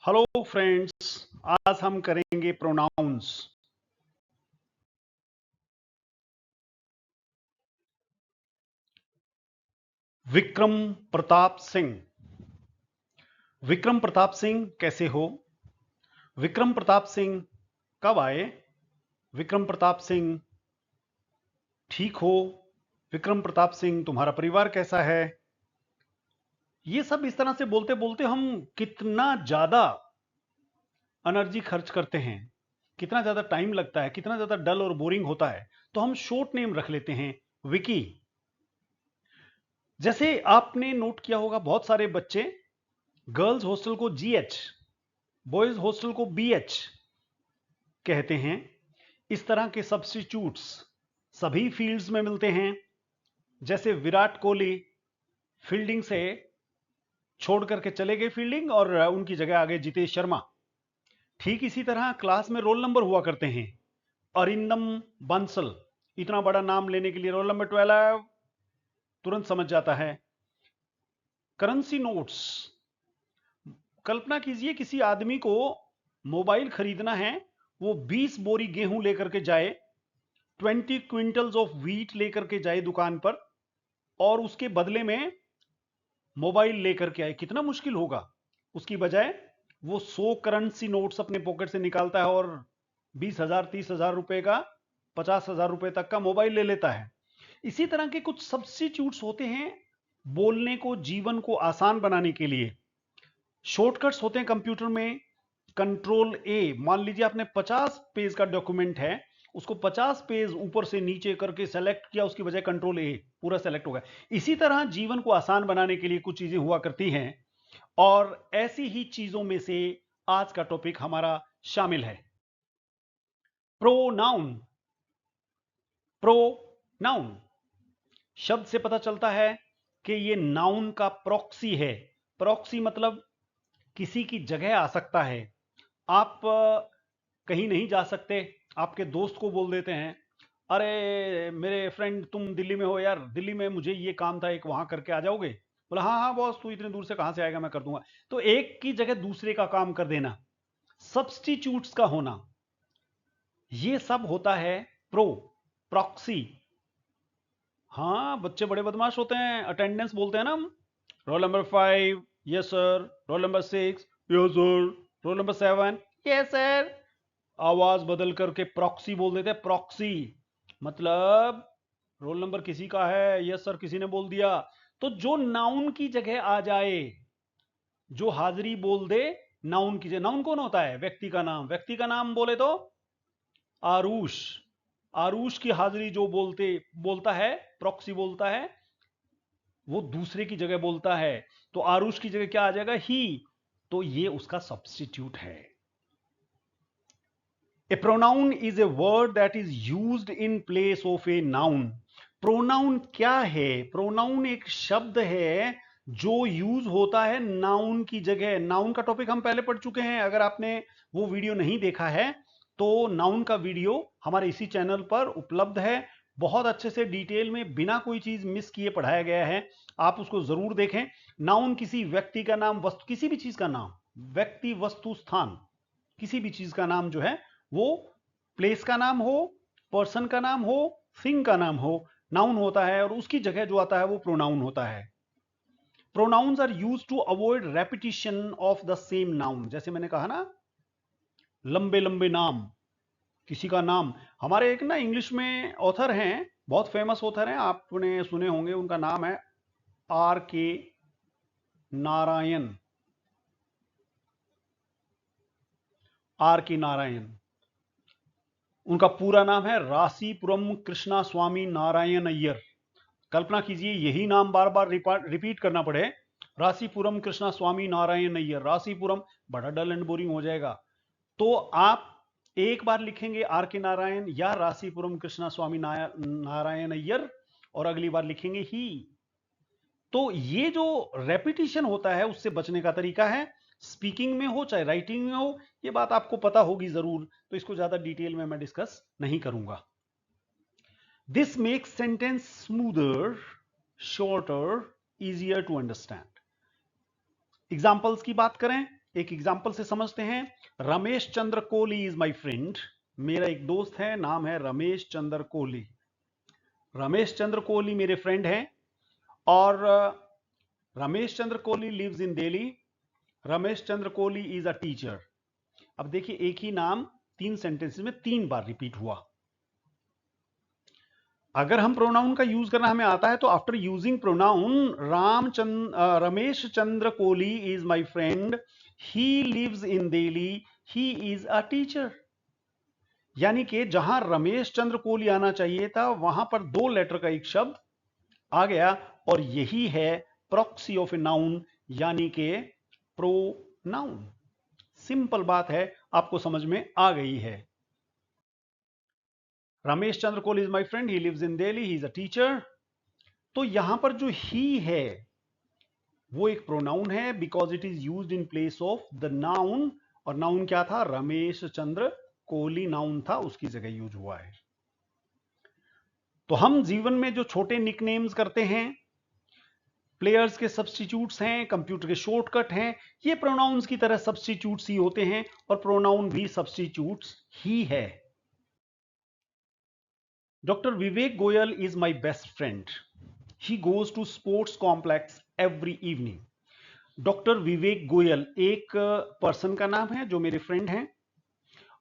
Hello friends, आज हम करेंगे प्रोनाउंस। विक्रम प्रताप सिंह। विक्रम प्रताप सिंह कैसे हो? विक्रम प्रताप सिंह कब आए? विक्रम प्रताप सिंह ठीक हो? विक्रम प्रताप सिंह तुम्हारा परिवार कैसा है? ये सब इस तरह से बोलते बोलते हम कितना ज्यादा एनर्जी खर्च करते हैं, कितना ज्यादा टाइम लगता है, कितना ज्यादा डल और बोरिंग होता है। तो हम शॉर्ट नेम रख लेते हैं, विकी। जैसे आपने नोट किया होगा, बहुत सारे बच्चे गर्ल्स हॉस्टल को जीएच, बॉयज हॉस्टल को बीएच कहते हैं। इस तरह के सब्स्टिट्यूट्स सभी फील्ड्स में मिलते हैं। जैसे विराट कोहली फील्डिंग से छोड़ करके चले गए फील्डिंग और उनकी जगह आ गए जितेश शर्मा। ठीक इसी तरह क्लास में रोल नंबर हुआ करते हैं। अरिंदम बंसल, इतना बड़ा नाम लेने के लिए रोल नंबर 12 तुरंत समझ जाता है। करेंसी नोट्स, कल्पना कीजिए किसी आदमी को मोबाइल खरीदना है, वो 20 बोरी गेहूं लेकर के जाए, 20 क्विंटल्स ऑफ व्हीट लेकर के जाए दुकान पर और उसके बदले में मोबाइल लेकर के आए। कितना मुश्किल होगा। उसकी बजाय वो 100 करेंसी नोट्स अपने पॉकेट से निकालता है और 20,000 30,000 रुपए का, 50,000 रुपए तक का मोबाइल ले लेता है। इसी तरह के कुछ सब्स्टिट्यूट्स होते हैं बोलने को, जीवन को आसान बनाने के लिए। शॉर्टकट्स होते हैं कंप्यूटर में। कंट्रोल ए, मान लीजिए आपने 50 पेज का डॉक्यूमेंट है, उसको 50 पेज ऊपर से नीचे करके सेलेक्ट किया, उसकी बजाय कंट्रोल ए, पूरा सेलेक्ट होगा। इसी तरह जीवन को आसान बनाने के लिए कुछ चीजें हुआ करती हैं और ऐसी ही चीजों में से आज का टॉपिक हमारा शामिल है, प्रोनाउन। प्रोनाउन शब्द से पता चलता है कि ये नाउन का प्रॉक्सी है। प्रॉक्सी मतलब किसी की जगह आ सकता है। आप कहीं नहीं जा सकते, आपके दोस्त को बोल देते हैं, अरे मेरे फ्रेंड तुम दिल्ली में हो यार, दिल्ली में मुझे ये काम था, एक वहां करके आ जाओगे? बोला हाँ हाँ बॉस, तू इतने दूर से कहां से आएगा, मैं कर दूंगा। तो एक की जगह दूसरे का काम कर देना, सब्स्टिट्यूट्स का होना, ये सब होता है प्रॉक्सी। हाँ, बच्चे बड़े बदमाश होते हैं, अटेंडेंस बोलते हैं ना हम, roll number 5 yes sir, roll number 6 yes sir, roll number 7 yes sir. आवाज बदल करके प्रॉक्सी बोल देते हैं। प्रॉक्सी मतलब रोल नंबर किसी का है, यस सर किसी ने बोल दिया, तो जो नाउन की जगह आ जाए, जो हाजिरी बोल दे नाउन की जगह। नाउन कौन होता है? व्यक्ति का नाम। व्यक्ति का नाम बोले तो आरुष, आरुष की हाजिरी जो बोलता है, प्रॉक्सी बोलता है, वो दूसरे की जगह बोलता है, तो आरुष की जगह क्या आ जाएगा? ही। तो ये उसका सब्स्टिट्यूट है। A pronoun is a word that is used in place of a noun. Pronoun क्या है? प्रोनाउन एक शब्द है जो यूज होता है नाउन की जगह। नाउन का टॉपिक हम पहले पढ़ चुके हैं, अगर आपने वो वीडियो नहीं देखा है तो नाउन का वीडियो हमारे इसी चैनल पर उपलब्ध है। बहुत अच्छे से डिटेल में बिना कोई चीज मिस किए पढ़ाया गया है, आप उसको जरूर देखें। नाउन किसी व्यक्ति का नाम, वस्तु, किसी भी चीज का नाम, व्यक्ति, वस्तु, स्थान, किसी भी चीज का नाम जो है वो प्लेस का नाम हो, पर्सन का नाम हो, थिंग का नाम हो, नाउन होता है और उसकी जगह जो आता है वो प्रोनाउन होता है। Pronouns are used to avoid repetition of the same noun. जैसे मैंने कहा ना, लंबे लंबे नाम, किसी का नाम। हमारे एक ना इंग्लिश में ऑथर हैं, बहुत फेमस ऑथर हैं, आपने सुने होंगे, उनका नाम है आर के नारायण। आर के नारायण, उनका पूरा नाम है रासीपुरम कृष्णा स्वामी नारायण अय्यर। कल्पना कीजिए यही नाम बार बार रिपीट करना पड़े, रासीपुरम कृष्णा स्वामी नारायण अय्यर। रासीपुरम बड़ा डल एंड बोरिंग हो जाएगा, तो आप एक बार लिखेंगे आर के नारायण या रासीपुरम कृष्णा स्वामी नारायण अय्यर और अगली बार लिखेंगे ही। तो ये जो रेपिटिशन होता है उससे बचने का तरीका है, स्पीकिंग में हो चाहे राइटिंग में हो, ये बात आपको पता होगी जरूर, तो इसको ज्यादा डिटेल में मैं डिस्कस नहीं करूंगा। This makes sentence smoother, shorter, easier to understand. Examples की बात करें एक एग्जाम्पल से समझते हैं। Ramesh Chandra Kohli is my friend. मेरा एक दोस्त है, नाम है रमेश चंद्र कोहली। रमेश चंद्र कोहली मेरे फ्रेंड हैं और Ramesh Chandra Kohli lives in Delhi. Ramesh Chandra Kohli is a teacher. अब देखिए, एक ही नाम 3 सेंटेंसेस में 3 बार रिपीट हुआ। अगर हम प्रोनाउन का यूज करना हमें आता है तो after using pronoun Ramesh Chandra Kohli is my friend, he lives in Delhi, he is a teacher. यानी कि जहां रमेश चंद्र कोहली आना चाहिए था वहां पर 2 लेटर का एक शब्द आ गया और यही है प्रॉक्सी ऑफ ए नाउन, यानी कि प्रोनाउन। सिंपल बात है, आपको समझ में आ गई है। Ramesh Chandra Kohli is my friend, he lives in Delhi, he is a teacher. तो यहां पर जो ही है वो एक प्रोनाउन है because it is used in place of the noun. और नाउन क्या था? रमेश चंद्र कोहली नाउन था, उसकी जगह यूज हुआ है। तो हम जीवन में जो छोटे निकनेम्स करते हैं, प्लेयर्स के सब्स्टिट्यूट्स हैं, कंप्यूटर के शॉर्टकट हैं, ये प्रोनाउंस की तरह सब्स्टिट्यूट्स ही होते हैं और प्रोनाउन भी सब्स्टिट्यूट्स ही है। Doctor Vivek Goyal is my best friend, he goes to sports complex every evening. Doctor Vivek Goyal एक पर्सन का नाम है जो मेरे फ्रेंड हैं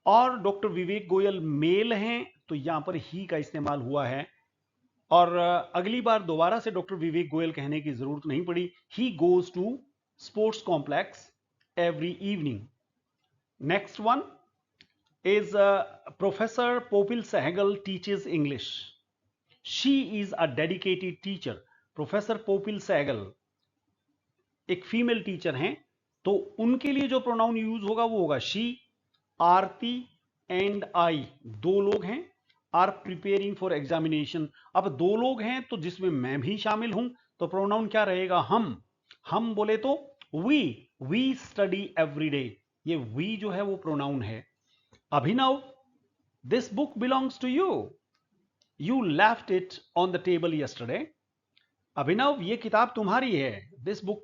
और डॉक्टर विवेक गोयल मेल हैं, तो यहां पर ही का इस्तेमाल हुआ है और अगली बार दोबारा से डॉक्टर विवेक गोयल कहने की जरूरत नहीं पड़ी। He goes to sports complex every evening. Next one is Professor Popil Sehgal teaches English. She is a dedicated teacher. Professor Popil Sehgal एक फीमेल टीचर हैं, तो उनके लिए जो प्रोनाउन यूज होगा वो होगा शी। आरती एंड आई 2 लोग हैं, आर प्रिपेयरिंग फॉर एग्जामिनेशन। अब 2 लोग हैं तो जिसमें मैं भी शामिल हूं, तो प्रोनाउन क्या रहेगा? हम बोले तो वी स्टडी एवरी डे। ये वी जो है वो प्रोनाउन है। Abhinav, this book belongs to you. You left it on the table yesterday. अभिनव, ये किताब तुम्हारी है। This book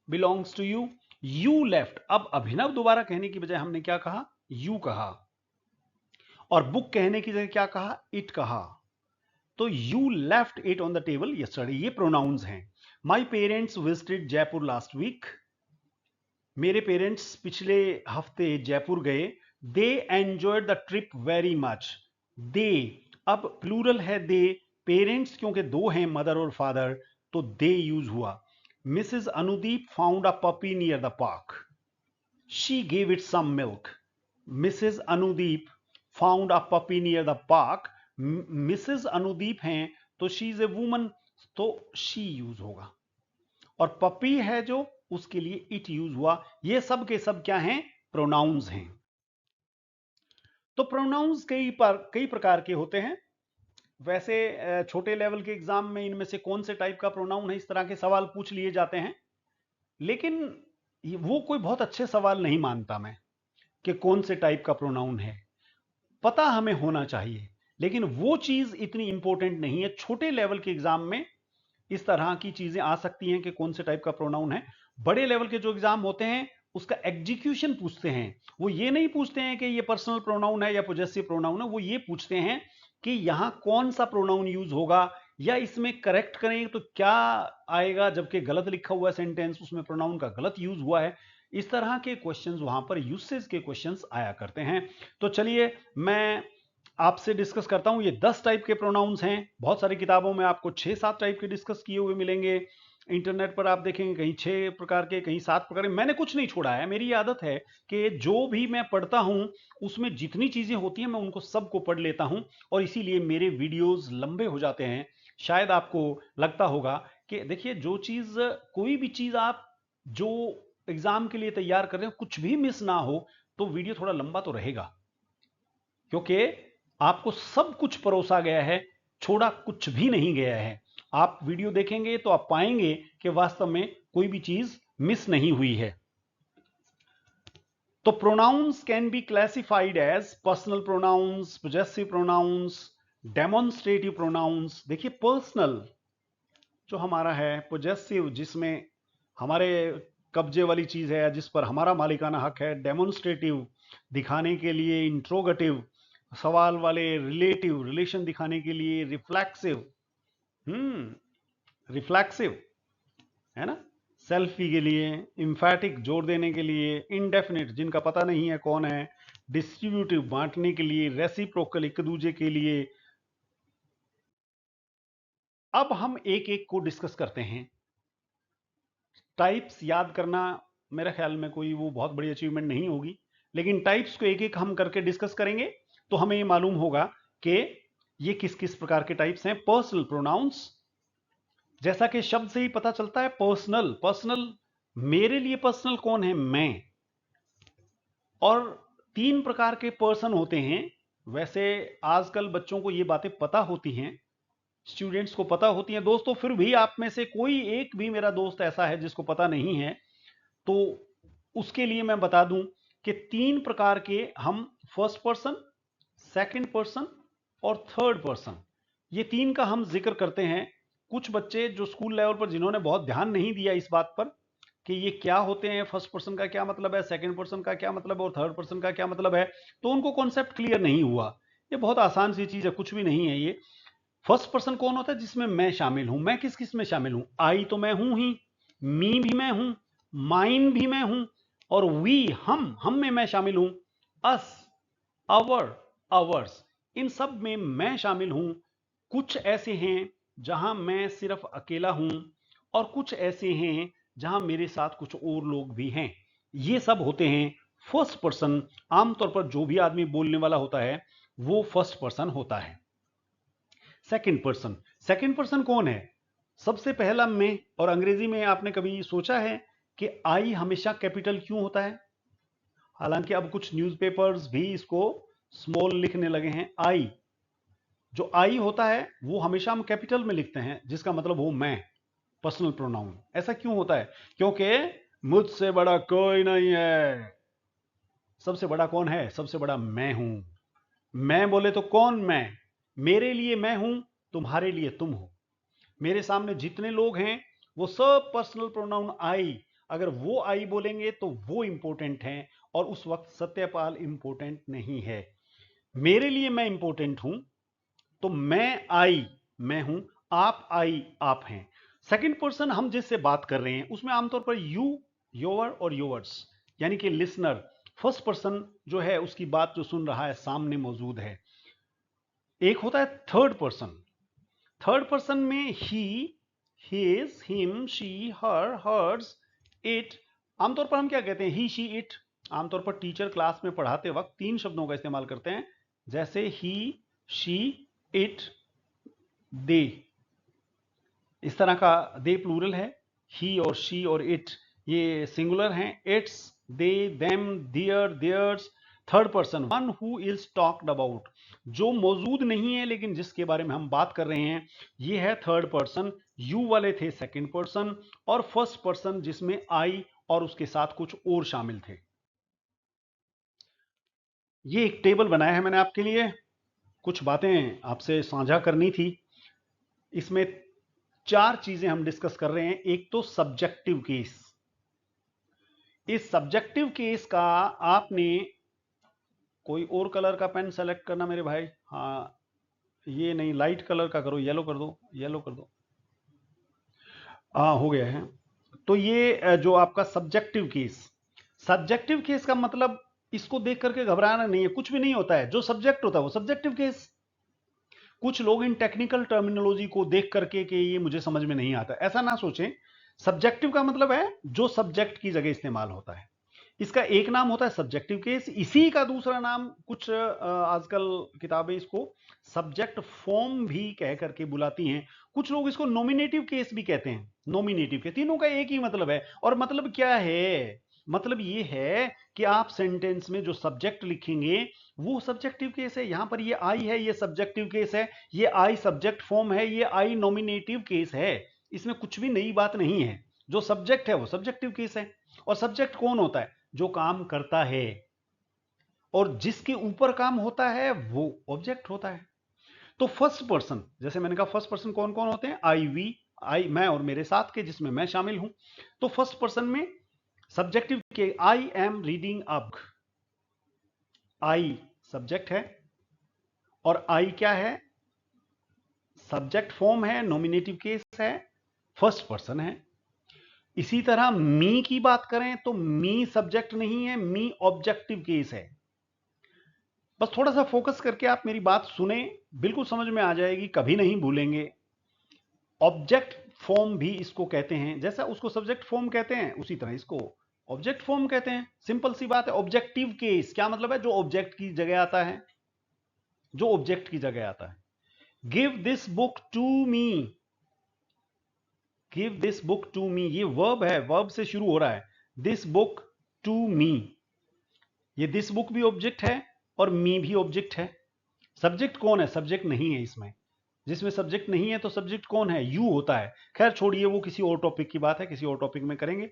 belongs to you. You left. अब अभिनव दोबारा कहने की बजाय हमने क्या कहा? You कहा। और बुक कहने की जगह क्या कहा? It कहा। तो you left it on the table yesterday, ये प्रोनाउंस हैं। My parents visited Jaipur last week. मेरे पेरेंट्स पिछले हफ्ते जयपुर गए। They enjoyed the trip very much. They, अब प्लूरल है दे, पेरेंट्स क्योंकि 2 हैं, मदर और फादर, तो दे यूज हुआ। Mrs Anudeep found a puppy near the park, she gave it some milk. Mrs Anudeep found a puppy near the park. Mrs Anudeep हैं तो she is a woman, तो शी यूज होगा। और पपी है जो, उसके लिए इट यूज हुआ। ये सब के सब क्या हैं? प्रोनाउंस हैं। तो प्रोनाउंस कई प्रकार के होते हैं। वैसे छोटे लेवल के एग्जाम में इनमें से कौन से टाइप का प्रोनाउन है, इस तरह के सवाल पूछ लिए जाते हैं, लेकिन वो कोई बहुत अच्छे सवाल नहीं मानता मैं कि कौन से टाइप का प्रोनाउन है। पता हमें होना चाहिए, लेकिन वो चीज इतनी इंपॉर्टेंट नहीं है। छोटे लेवल के एग्जाम में इस तरह की चीजें आ सकती हैं कि कौन से टाइप का प्रोनाउन है। बड़े लेवल के जो एग्जाम होते हैं उसका एग्जीक्यूशन पूछते हैं। वो ये नहीं पूछते हैं कि ये पर्सनल प्रोनाउन है या पोजेसिव प्रोनाउन है, वो ये पूछते हैं कि यहां कौन सा प्रोनाउन यूज होगा या इसमें करेक्ट करें तो क्या आएगा, जबकि गलत लिखा हुआ है सेंटेंस, उसमें प्रोनाउन का गलत यूज हुआ है। इस तरह के क्वेश्चंस वहां पर यूसेज के क्वेश्चंस आया करते हैं। तो चलिए मैं आपसे डिस्कस करता हूं। ये 10 टाइप के प्रोनाउंस हैं। बहुत सारी किताबों में आपको 6-7 टाइप के डिस्कस किए हुए मिलेंगे। इंटरनेट पर आप देखेंगे कहीं 6 प्रकार के, कहीं 7 प्रकार के। मैंने कुछ नहीं छोड़ा है। मेरी आदत है कि जो भी मैं पढ़ता हूं उसमें जितनी चीजें होती हैं मैं उनको सबको पढ़ लेता हूं और इसीलिए मेरे वीडियोस लंबे हो जाते हैं। शायद आपको लगता होगा कि देखिए, जो चीज, कोई भी चीज आप जो एग्जाम के लिए तैयार कर रहे हो, कुछ भी मिस ना हो तो वीडियो थोड़ा लंबा तो रहेगा, क्योंकि आपको सब कुछ परोसा गया है, छोड़ा कुछ भी नहीं गया है। आप वीडियो देखेंगे तो आप पाएंगे कि वास्तव में कोई भी चीज मिस नहीं हुई है। तो pronouns can be classified as personal pronouns, possessive pronouns, demonstrative pronouns. देखिए, पर्सनल जो हमारा है, पोजेसिव जिसमें हमारे कब्जे वाली चीज है जिस पर हमारा मालिकाना हक है, डेमोन्स्ट्रेटिव दिखाने के लिए, इंट्रोगेटिव सवाल वाले, रिलेटिव रिलेशन दिखाने के लिए, रिफ्लेक्सिव रिफ्लेक्सिव है ना, सेल्फी के लिए, इंफैटिक जोर देने के लिए, इंडेफिनिट जिनका पता नहीं है कौन है, डिस्ट्रीब्यूटिव बांटने के लिए, रेसिप्रोकल एक दूसरे के लिए। अब हम एक एक को डिस्कस करते हैं। टाइप्स याद करना मेरे ख्याल में कोई वो बहुत बड़ी अचीवमेंट नहीं होगी, लेकिन टाइप्स को एक एक हम करके डिस्कस करेंगे तो हमें ये मालूम होगा कि ये किस किस प्रकार के टाइप्स हैं। पर्सनल प्रोनाउंस, जैसा कि शब्द से ही पता चलता है, पर्सनल पर्सनल मेरे लिए पर्सनल कौन है, मैं। और तीन प्रकार के पर्सन होते हैं। वैसे आजकल बच्चों को ये बातें पता होती हैं, स्टूडेंट्स को पता होती हैं दोस्तों, फिर भी आप में से कोई एक भी मेरा दोस्त ऐसा है जिसको पता नहीं है, तो उसके लिए मैं बता दूं कि तीन प्रकार के हम फर्स्ट पर्सन, सेकंड पर्सन और थर्ड पर्सन, ये तीन का हम जिक्र करते हैं। कुछ बच्चे जो स्कूल लेवल पर जिन्होंने बहुत ध्यान नहीं दिया इस बात पर कि ये क्या होते हैं, फर्स्ट पर्सन का क्या मतलब है, सेकंड पर्सन का क्या मतलब है और थर्ड पर्सन का क्या मतलब है, तो उनको कॉन्सेप्ट क्लियर नहीं हुआ। ये बहुत आसान सी चीज है, कुछ भी नहीं है ये। फर्स्ट पर्सन कौन होता है, जिसमें मैं शामिल हूं। मैं किस किस में शामिल हूं, आई तो मैं हूं ही, मी भी मैं हूं, माइन भी मैं हूं, और वी हम में मैं शामिल हूं, अस, अवर, अवर्स, इन सब में मैं शामिल हूं। कुछ ऐसे हैं जहां मैं सिर्फ अकेला हूं और कुछ ऐसे हैं जहां मेरे साथ कुछ और लोग भी हैं। ये सब होते हैं फर्स्ट पर्सन। आमतौर पर जो भी आदमी बोलने वाला होता है वो फर्स्ट पर्सन होता है। सेकंड पर्सन, सेकंड पर्सन कौन है, सबसे पहला मैं। और अंग्रेजी में आपने कभी सोचा है कि आई हमेशा कैपिटल क्यों होता है? हालांकि अब कुछ न्यूज़पेपर्स भी इसको स्मॉल लिखने लगे हैं। आई, जो आई होता है वो हमेशा हम कैपिटल में लिखते हैं, जिसका मतलब हो मैं, पर्सनल प्रोनाउन। ऐसा क्यों होता है? क्योंकि मुझसे बड़ा कोई नहीं है। सबसे बड़ा कौन है? सबसे बड़ा मैं हूं। मैं बोले तो कौन मैं? मेरे लिए मैं हूं, तुम्हारे लिए तुम हो। मेरे सामने जितने लोग हैं वो सब पर्सनल प्रोनाउन आई, अगर वो आई बोलेंगे तो वो इंपॉर्टेंट हैं, और उस वक्त सत्यपाल इंपॉर्टेंट नहीं है। मेरे लिए मैं इंपॉर्टेंट हूं, तो मैं आई मैं हूं, आप आई आप हैं। सेकंड पर्सन हम जिससे बात कर रहे हैं उसमें आमतौर पर यू, योर और योवर्स, यानी कि लिसनर। फर्स्ट पर्सन जो है उसकी बात जो सुन रहा है सामने मौजूद है। एक होता है थर्ड पर्सन। थर्ड पर्सन में he, his, him, she, her, hers, it. आमतौर पर हम क्या कहते हैं, ही, शी, इट। आमतौर पर टीचर क्लास में पढ़ाते वक्त तीन शब्दों का इस्तेमाल करते हैं, जैसे ही, शी, इट, दे। इस तरह का दे प्लूरल है, ही और शी और इट ये सिंगुलर हैं। Its, they, them, their, theirs. Third person, one who is talked about, जो मौजूद नहीं है लेकिन जिसके बारे में हम बात कर रहे हैं, ये है थर्ड पर्सन। यू वाले थे सेकंड पर्सन, और फर्स्ट पर्सन जिसमें आई और उसके साथ कुछ और शामिल थे। ये एक टेबल बनाया है मैंने आपके लिए, कुछ बातें आपसे साझा करनी थी। इसमें चार चीजें हम डिस्कस कर रहे हैं। एक तो सब्जेक्टिव केस। इस सब्जेक्टिव केस का आपने कोई और कलर का पेन सेलेक्ट करना मेरे भाई। हाँ, ये नहीं, लाइट कलर का करो, येलो कर दो, येलो कर दो। हाँ, हो गया है। तो ये जो आपका सब्जेक्टिव केस, सब्जेक्टिव केस का मतलब इसको देख करके घबराना नहीं है, कुछ भी नहीं होता है। जो सब्जेक्ट होता है वो सब्जेक्टिव केस। कुछ लोग इन टेक्निकल टर्मिनोलॉजी को देख करके कि ये मुझे समझ में नहीं आता, ऐसा ना सोचें। सब्जेक्टिव का मतलब है जो सब्जेक्ट की जगह इस्तेमाल होता है। इसका एक नाम होता है सब्जेक्टिव केस, इसी का दूसरा नाम कुछ आजकल किताबें इसको सब्जेक्ट फॉर्म भी कह करके बुलाती हैं। कुछ लोग इसको नॉमिनेटिव केस भी कहते हैं। नॉमिनेटिव के तीनों का एक ही मतलब है। और मतलब क्या है? मतलब ये है कि आप सेंटेंस में जो सब्जेक्ट लिखेंगे वो सब्जेक्टिव केस है। यहां पर ये आई है, ये सब्जेक्टिव केस है, ये आई सब्जेक्ट फॉर्म है, ये आई नॉमिनेटिव केस है। इसमें कुछ भी नई बात नहीं है। जो सब्जेक्ट है वो सब्जेक्टिव केस है। और सब्जेक्ट कौन होता है? जो काम करता है, और जिसके ऊपर काम होता है वो ऑब्जेक्ट होता है। तो फर्स्ट पर्सन, जैसे मैंने कहा फर्स्ट पर्सन कौन कौन होते हैं? आई, वी, आई मैं और मेरे साथ के, जिसमें मैं शामिल हूं। तो फर्स्ट पर्सन में सब्जेक्टिव के I am reading a book, I subject है और आई क्या है, सब्जेक्ट फॉर्म है, नॉमिनेटिव केस है, फर्स्ट पर्सन है। इसी तरह मी की बात करें तो मी सब्जेक्ट नहीं है, मी ऑब्जेक्टिव केस है। बस थोड़ा सा फोकस करके आप मेरी बात सुने, बिल्कुल समझ में आ जाएगी, कभी नहीं भूलेंगे। ऑब्जेक्ट फॉर्म भी इसको कहते हैं, जैसा उसको सब्जेक्ट फॉर्म कहते हैं उसी तरह इसको ऑब्जेक्ट फॉर्म कहते हैं। सिंपल सी बात है। ऑब्जेक्टिव केस क्या मतलब है, जो ऑब्जेक्ट की जगह आता है, जो ऑब्जेक्ट की जगह आता है। Give this book to me, give this book to me, ये वर्ब है, वर्ब से शुरू हो रहा है। दिस बुक टू मी, ये दिस बुक भी ऑब्जेक्ट है और मी भी ऑब्जेक्ट है। सब्जेक्ट कौन है, सब्जेक्ट नहीं है इसमें, जिसमें सब्जेक्ट नहीं है तो सब्जेक्ट कौन है, यू होता है। खैर छोड़िए, वो किसी और टॉपिक की बात है, किसी और टॉपिक में करेंगे।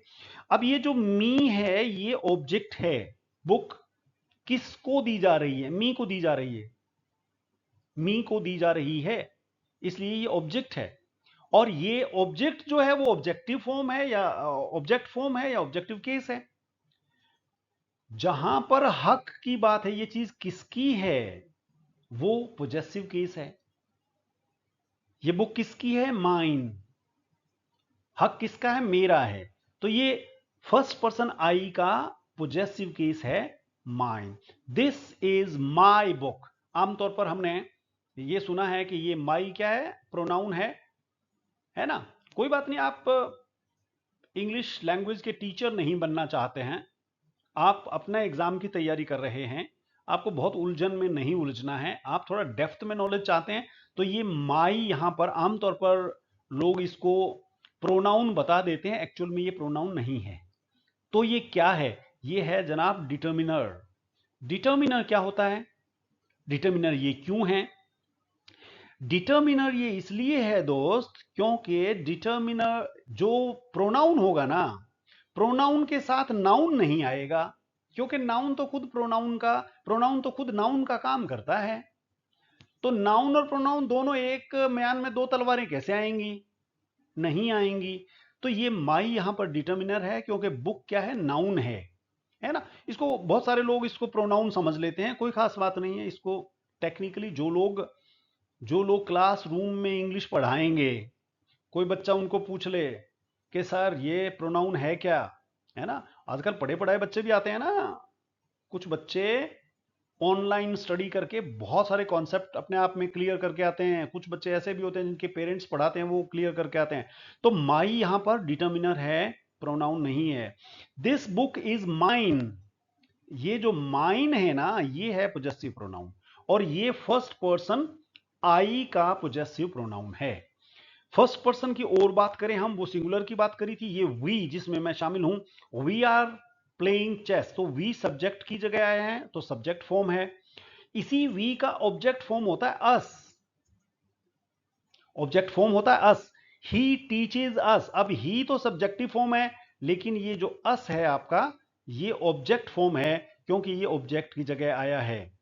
अब ये जो मी है ये ऑब्जेक्ट है। बुक किसको दी जा रही है, मी को दी जा रही है, मी को दी जा रही है, इसलिए ये ऑब्जेक्ट है। और ये ऑब्जेक्ट जो है वो ऑब्जेक्टिव फॉर्म है या ऑब्जेक्ट फॉर्म है या ऑब्जेक्टिव केस है। जहां पर हक की बात है, ये चीज किसकी है, वो पोजेसिव केस है। ये बुक किसकी है, माइन। हक किसका है, मेरा है। तो ये फर्स्ट पर्सन आई का पोजेसिव केस है, mine. This is my book. आमतौर पर हमने ये सुना है कि ये माई क्या है, प्रोनाउन है ना। कोई बात नहीं, आप इंग्लिश लैंग्वेज के टीचर नहीं बनना चाहते हैं, आप अपना एग्जाम की तैयारी कर रहे हैं, आपको बहुत उलझन में नहीं उलझना है, आप थोड़ा डेप्थ में नॉलेज चाहते हैं, तो ये माई यहां पर आमतौर पर लोग इसको प्रोनाउन बता देते हैं, एक्चुअल में ये प्रोनाउन नहीं है। तो ये क्या है, ये है जनाब डिटर्मिनर। डिटर्मिनर क्या होता है, डिटर्मिनर ये क्यों है, डिटर्मिनर ये इसलिए है दोस्त, क्योंकि डिटर्मिनर जो प्रोनाउन होगा ना, प्रोनाउन के साथ नाउन नहीं आएगा, क्योंकि नाउन तो खुद प्रोनाउन तो खुद नाउन का काम करता है। तो नाउन और प्रोनाउन दोनों एक म्यान में दो तलवारें कैसे आएंगी, नहीं आएंगी। तो ये माई यहां पर डिटर्मिनर है, क्योंकि बुक क्या है, नाउन है ना। इसको बहुत सारे लोग इसको प्रोनाउन समझ लेते हैं, कोई खास बात नहीं है। इसको टेक्निकली जो लोग क्लास रूम में इंग्लिश पढ़ाएंगे, कोई बच्चा उनको पूछ ले कि सर ये प्रोनाउन है क्या, है ना। आजकल पढ़े पढ़ाए बच्चे भी आते हैं ना, कुछ बच्चे ऑनलाइन स्टडी करके बहुत सारे कॉन्सेप्ट अपने आप में क्लियर करके आते हैं। कुछ बच्चे ऐसे भी होते हैं जिनके पेरेंट्स पढ़ाते हैं, वो क्लियर करके आते हैं। तो माई यहां पर डिटर्मिनर है, प्रोनाउन नहीं है। दिस बुक इज माइन, ये जो माइन है ना, ये है पोजेसिव प्रोनाउन, और ये फर्स्ट पर्सन आई का पोजेसिव प्रोनाउन है। फर्स्ट पर्सन की और बात करें हम, वो सिंगुलर की बात करी थी, ये वी जिसमें मैं शामिल हूं, वी आर प्लेइंग चेस, तो वी सब्जेक्ट की जगह आए हैं, तो सब्जेक्ट फॉर्म है। इसी वी का ऑब्जेक्ट फॉर्म होता है अस, ऑब्जेक्ट फॉर्म होता है अस। ही टीचेज अस, अब ही तो सब्जेक्टिव फॉर्म है, लेकिन ये जो अस है आपका, ये ऑब्जेक्ट फॉर्म है, क्योंकि ये ऑब्जेक्ट की जगह आया है।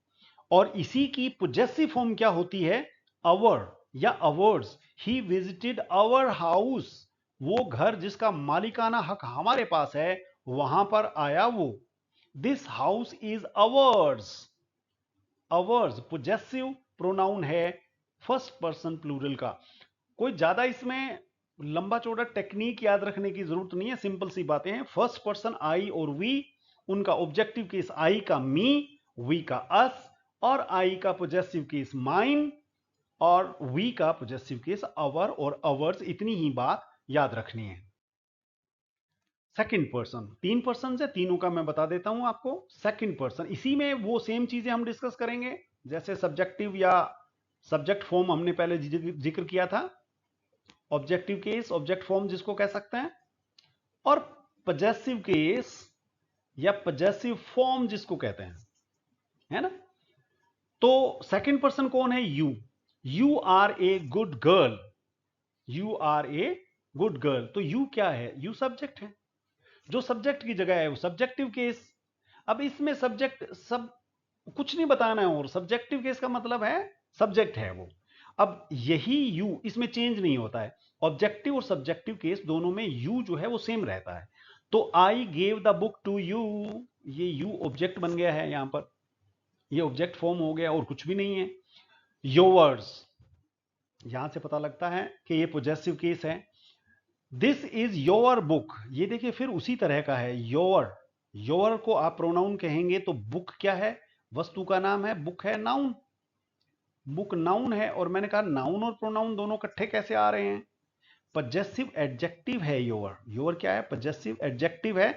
और इसी की पोजेसिव फॉर्म क्या होती है, अवर या ours. He visited our house, वो घर जिसका मालिकाना हक हमारे पास है, वहां पर आया वो। This house is ours, ours possessive pronoun है फर्स्ट पर्सन प्लूरल का। कोई ज्यादा इसमें लंबा चौड़ा टेक्निक याद रखने की जरूरत नहीं है, सिंपल सी बातें हैं। फर्स्ट पर्सन आई और वी, उनका ऑब्जेक्टिव केस आई का मी, वी का अस, और आई का पोजेसिव केस माइन, और वी का पोजेसिव केस अवर और अवर्स। इतनी ही बात याद रखनी है। सेकंड पर्सन, तीन पर्सन है, तीनों का मैं बता देता हूं आपको। सेकंड पर्सन, इसी में वो सेम चीजें हम डिस्कस करेंगे, जैसे सब्जेक्टिव या सब्जेक्ट फॉर्म हमने पहले जिक्र किया था, ऑब्जेक्टिव केस, ऑब्जेक्ट फॉर्म जिसको कह सकते हैं, और पोजेसिव केस या पोजेसिव फॉर्म जिसको कहते हैं, है ना। तो सेकंड पर्सन कौन है, you are a good girl, you are a good girl. तो यू क्या है, यू सब्जेक्ट है, जो सब्जेक्ट की जगह है वो सब्जेक्टिव केस। अब इसमें सब्जेक्ट सब कुछ नहीं बताना है, और सब्जेक्टिव केस का मतलब है सब्जेक्ट है वो। अब यही यू, इसमें चेंज नहीं होता है, ऑब्जेक्टिव और सब्जेक्टिव केस दोनों में यू जो है वो सेम रहता है। तो I gave the book to you, ये यू ऑब्जेक्ट बन गया है यहां पर, ये ऑब्जेक्ट फॉर्म हो गया और कुछ भी नहीं है। योवर्स, यहां से पता लगता है कि ये पोजेसिव केस है। दिस इज योर बुक, ये देखिए फिर उसी तरह का है। योर, योर को आप प्रोनाउन कहेंगे तो बुक क्या है, वस्तु का नाम है, बुक है नाउन, बुक नाउन है। और मैंने कहा नाउन और प्रोनाउन दोनों इकट्ठे कैसे आ रहे हैं, पजेसिव एडजेक्टिव है योर, योर क्या है, पजेसिव एडजेक्टिव है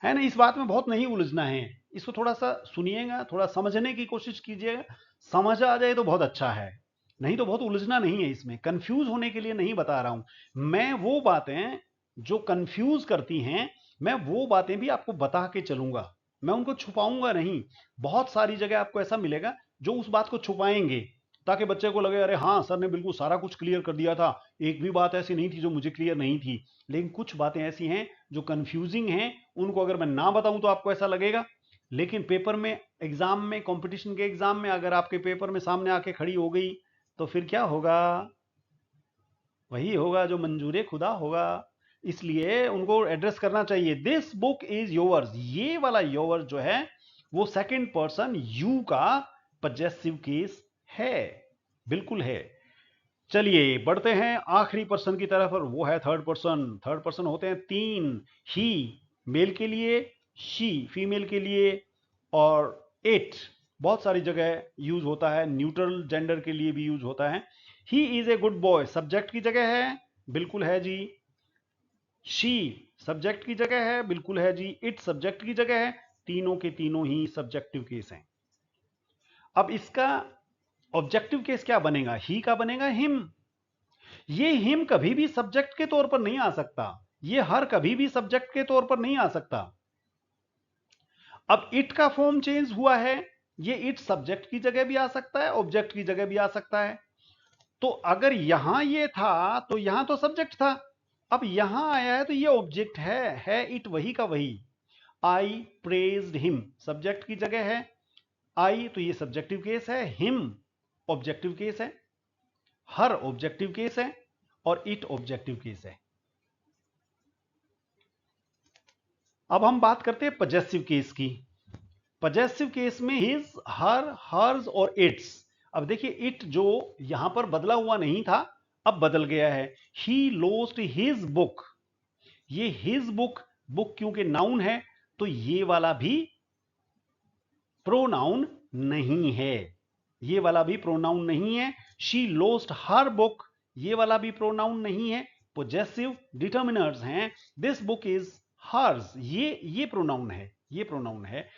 ना। इस बात में बहुत नहीं उलझना है, इसको थोड़ा सा सुनिएगा, थोड़ा समझने की कोशिश कीजिएगा, समझ आ जाए तो बहुत अच्छा है, नहीं तो बहुत उलझना नहीं है इसमें, कंफ्यूज होने के लिए नहीं बता रहा हूं मैं। वो बातें जो कंफ्यूज करती हैं, मैं वो बातें भी आपको बता के चलूंगा, मैं उनको छुपाऊंगा नहीं। बहुत सारी जगह आपको ऐसा मिलेगा जो उस बात को छुपाएंगे, ताकि बच्चे को लगे अरे हाँ सर ने बिल्कुल सारा कुछ क्लियर कर दिया था, एक भी बात ऐसी नहीं थी जो मुझे क्लियर नहीं थी। लेकिन कुछ बातें ऐसी हैं जो कंफ्यूजिंग हैं, उनको अगर मैं ना बताऊं तो आपको ऐसा लगेगा। लेकिन पेपर में, एग्जाम में, कंपटीशन के एग्जाम में अगर आपके पेपर में सामने आके खड़ी हो गई तो फिर क्या होगा, वही होगा जो मंजूर खुदा होगा। इसलिए उनको एड्रेस करना चाहिए, दिस बुक इज योवर्स, ये वाला योवर्स जो है वो सेकंड पर्सन यू का पजेसिव केस है, बिल्कुल है। चलिए बढ़ते हैं आखिरी पर्सन की तरफ, और वो है थर्ड पर्सन। थर्ड पर्सन होते हैं तीन, ही मेल के लिए, शी फीमेल के लिए, और इट बहुत सारी जगह यूज होता है, न्यूट्रल जेंडर के लिए भी यूज होता है। He is a good boy subject की जगह है, बिल्कुल है जी। शी सब्जेक्ट की जगह है, बिल्कुल है जी। इट सब्जेक्ट की जगह है, तीनों के तीनों ही सब्जेक्टिव केस हैं। अब इसका ऑब्जेक्टिव केस क्या बनेगा, ही का बनेगा हिम। ये हिम कभी भी सब्जेक्ट के तौर पर नहीं आ सकता, ये हर कभी भी सब्जेक्ट के तौर पर नहीं आ सकता। अब इट का फॉर्म चेंज हुआ है, ये इट सब्जेक्ट की जगह भी आ सकता है, ऑब्जेक्ट की जगह भी आ सकता है। तो अगर यहां ये था तो यहां तो सब्जेक्ट था, अब यहां आया है तो ये ऑब्जेक्ट है इट वही का वही। आई प्रेज्ड हिम सब्जेक्ट की जगह है, आई तो ये सब्जेक्टिव केस है, हिम ऑब्जेक्टिव केस है, हर ऑब्जेक्टिव केस है, और इट ऑब्जेक्टिव केस है। अब हम बात करते हैं पजेसिव केस की। पजेसिव केस में हिज, हर, हर्स और इट्स। अब देखिए इट जो यहां पर बदला हुआ नहीं था, अब बदल गया है। ही लोस्ट हिज बुक, ये हिज बुक, बुक क्योंकि नाउन है तो ये वाला भी प्रोनाउन नहीं है, ये वाला भी प्रोनाउन नहीं है। शी लोस्ट हर बुक, ये वाला भी प्रोनाउन नहीं है, पोजेसिव डिटर्मिनर्स हैं। दिस बुक इज हर्स, ये प्रोनाउन है, ये प्रोनाउन है।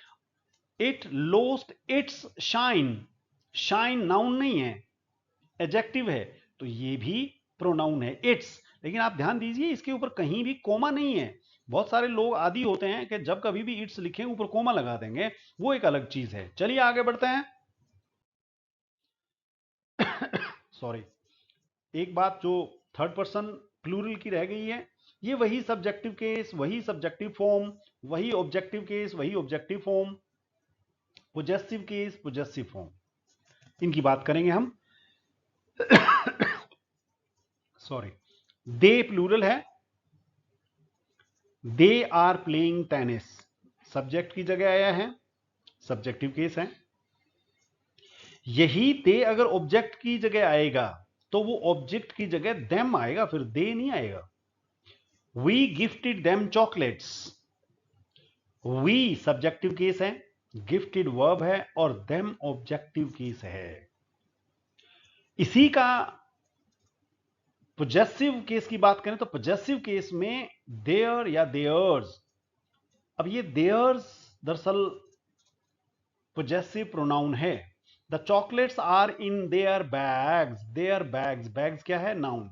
It lost it's shine, shine noun नहीं है, एडजेक्टिव है, तो ये भी प्रोनाउन है इट्स। लेकिन आप ध्यान दीजिए इसके ऊपर कहीं भी कोमा नहीं है। बहुत सारे लोग आदी होते हैं कि जब कभी भी इट्स लिखें ऊपर कोमा लगा देंगे, वो एक अलग चीज है। चलिए आगे बढ़ते हैं। सॉरी, एक बात जो थर्ड पर्सन प्लूरल की रह गई है, ये वही सब्जेक्टिव केस, वही सब्जेक्टिव फॉर्म, वही ऑब्जेक्टिव केस, वही objective form, possessive case, possessive form, इनकी बात करेंगे हम। सॉरी, दे प्लूरल है, they are playing tennis subject की जगह आया है, सब्जेक्टिव केस है। यही दे अगर ऑब्जेक्ट की जगह आएगा तो वो ऑब्जेक्ट की जगह देम आएगा, फिर दे नहीं आएगा। We gifted them chocolates, we subjective case है, गिफ्टेड वर्ब है, और देम ऑब्जेक्टिव केस है। इसी का पोजेसिव केस की बात करें तो पोजेसिव केस में देयर या देयर्स। अब ये देयर्स दरअसल पोजेसिव प्रोनाउन है। The chocolates are in their bags, their bags, bags क्या है, नाउन।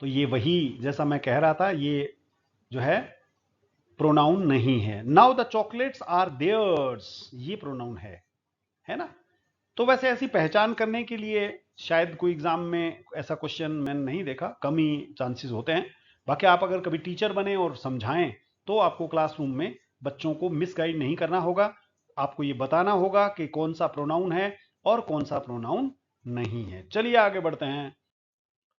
तो ये वही जैसा मैं कह रहा था, ये जो है प्रोनाउन नहीं है। Now the chocolates are theirs, ये प्रोनाउन है ना। तो वैसे ऐसी पहचान करने के लिए शायद कोई एग्जाम में ऐसा क्वेश्चन मैंने नहीं देखा, कम ही चांसेस होते हैं। बाकी आप अगर कभी टीचर बने और समझाएं तो आपको क्लासरूम में बच्चों को मिसगाइड नहीं करना होगा, आपको ये बताना होगा कि कौन सा प्रोनाउन है और कौन सा प्रोनाउन नहीं है। चलिए आगे बढ़ते हैं,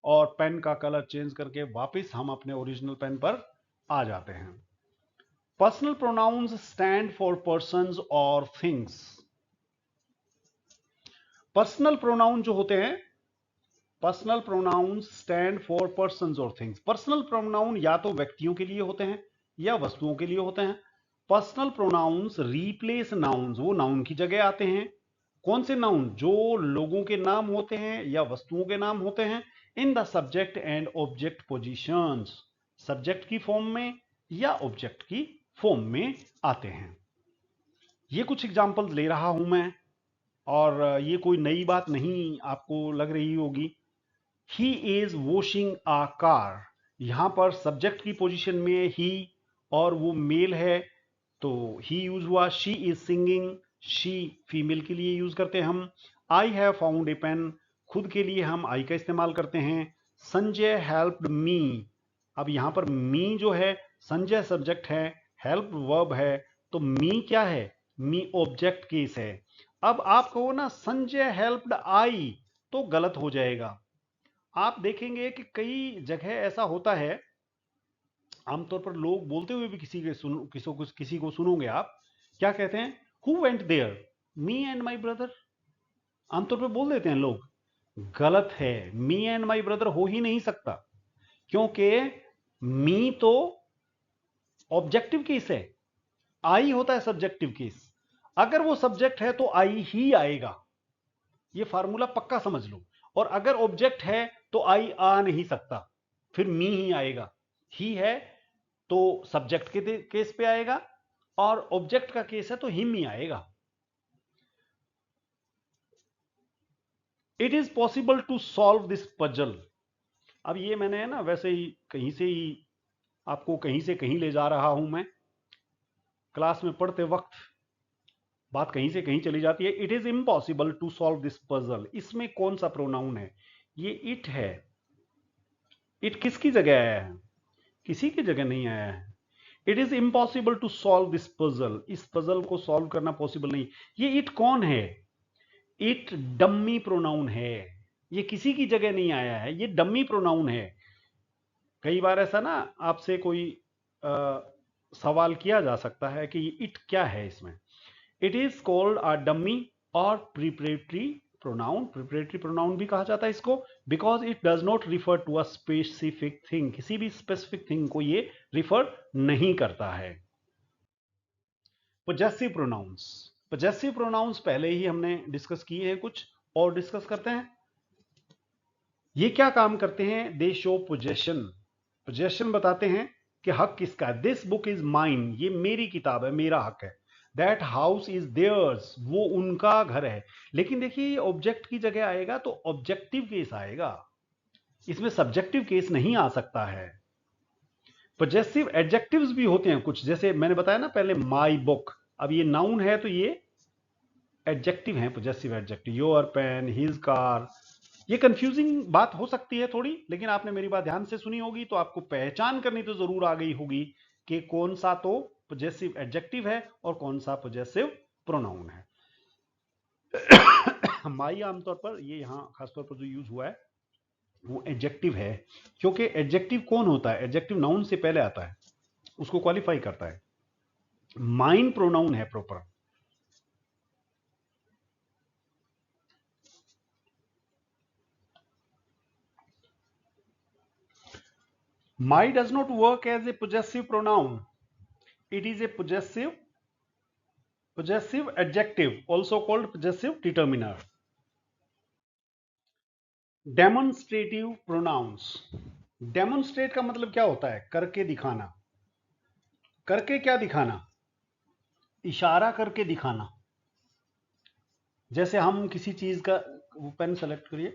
और पेन का कलर चेंज करके वापस हम अपने ओरिजिनल पेन पर आ जाते हैं। Personal pronouns stand for persons और थिंग्स। पर्सनल प्रोनाउन जो होते हैं, personal pronoun stand for persons और थिंग्स। पर्सनल प्रोनाउन या तो व्यक्तियों के लिए होते हैं या वस्तुओं के लिए होते हैं। पर्सनल प्रोनाउंस रीप्लेस नाउन्स, वो नाउन की जगह आते हैं। कौन से नाउन? जो लोगों के नाम होते हैं या वस्तुओं के नाम होते हैं, in the subject and object positions, subject की फॉर्म में या ऑब्जेक्ट की फॉर्म में आते हैं। ये कुछ एग्जांपल्स ले रहा हूं मैं, और ये कोई नई बात नहीं आपको लग रही होगी। He is washing a car, यहां पर सब्जेक्ट की पोजीशन में ही और वो मेल है तो ही यूज हुआ। She is singing, she female के लिए यूज करते हैं हम। I have found a pen, खुद के लिए हम आई का इस्तेमाल करते हैं। संजय हेल्प्ड मी, अब यहां पर मी जो है, संजय सब्जेक्ट है, हेल्प वर्ब है, तो मी क्या है? मी ऑब्जेक्ट केस है। अब आप कहो ना संजय हेल्प्ड आई, तो गलत हो जाएगा। आप देखेंगे कि कई जगह ऐसा होता है, आमतौर पर लोग बोलते हुए भी किसी को सुनोगे आप, क्या कहते हैं? Who went there? Me and my brother. आमतौर पर बोल देते हैं लोग। गलत है, मी एंड माई ब्रदर हो ही नहीं सकता, क्योंकि मी तो ऑब्जेक्टिव केस है, आई होता है सब्जेक्टिव केस। अगर वो सब्जेक्ट है तो आई ही आएगा, ये फार्मूला पक्का समझ लो। और अगर ऑब्जेक्ट है तो आई आ नहीं सकता, फिर मी ही आएगा। ही है तो सब्जेक्ट के केस पे आएगा, और ऑब्जेक्ट का केस है तो हिम ही आएगा। It is possible to solve this puzzle. अब ये मैंने ना वैसे ही कहीं से ही आपको कहीं से कहीं ले जा रहा हूं मैं, क्लास में पढ़ते वक्त बात कहीं से कहीं चली जाती है। It is impossible to solve this puzzle, इसमें कौन सा प्रोनाउन है? ये इट है। इट किसकी जगह आया है? किसी की जगह नहीं आया है। It is impossible to solve this puzzle, इस पजल को सॉल्व करना पॉसिबल नहीं। ये इट कौन है? इट डम्मी प्रोनाउन है, ये किसी की जगह नहीं आया है, ये डम्मी प्रोनाउन है। कई बार ऐसा ना आपसे कोई सवाल किया जा सकता है कि इट क्या है इसमें। It is called a dummy or preparatory pronoun, preparatory pronoun भी कहा जाता है इसको, because it does not refer to a specific thing, किसी भी स्पेसिफिक थिंग को ये रिफर नहीं करता है। पोजेसिव प्रोनाउंस, पोजेसिव प्रोनाउंस पहले ही हमने डिस्कस किए हैं कुछ, और डिस्कस करते हैं। ये क्या काम करते हैं? दे शो पोजेशन, पोजेशन बताते हैं कि हक किसका है। दिस बुक इज माइन, ये मेरी किताब है, मेरा हक है। दैट हाउस इज देयर्स, वो उनका घर है। लेकिन देखिए ये ऑब्जेक्ट की जगह आएगा तो ऑब्जेक्टिव केस आएगा, इसमें सब्जेक्टिव केस नहीं आ सकता है। पोजेसिव एडजेक्टिव्स भी होते हैं कुछ, जैसे मैंने बताया ना पहले माई बुक, अब ये नाउन है तो ये एडजेक्टिव है, possessive adjective. Your pen, his car. ये कंफ्यूजिंग बात हो सकती है थोड़ी, लेकिन आपने मेरी बात ध्यान से सुनी होगी तो आपको पहचान करनी तो जरूर आ गई होगी कि कौन सा तो पोजेसिव एडजेक्टिव है और कौन सा पोजेसिव प्रोनाउन है। माई आमतौर पर ये यहां खासतौर पर जो यूज हुआ है वो एडजेक्टिव है, क्योंकि एडजेक्टिव कौन होता है? एडजेक्टिव नाउन से पहले आता है, उसको क्वालिफाई करता है। माइन प्रोनाउन है proper. My does not work as a possessive pronoun. It is a possessive adjective, also called possessive determiner. Demonstrative pronouns. Demonstrate का मतलब क्या होता है? करके दिखाना। करके क्या दिखाना? इशारा करके दिखाना। जैसे हम किसी चीज का, पेन सेलेक्ट करिए।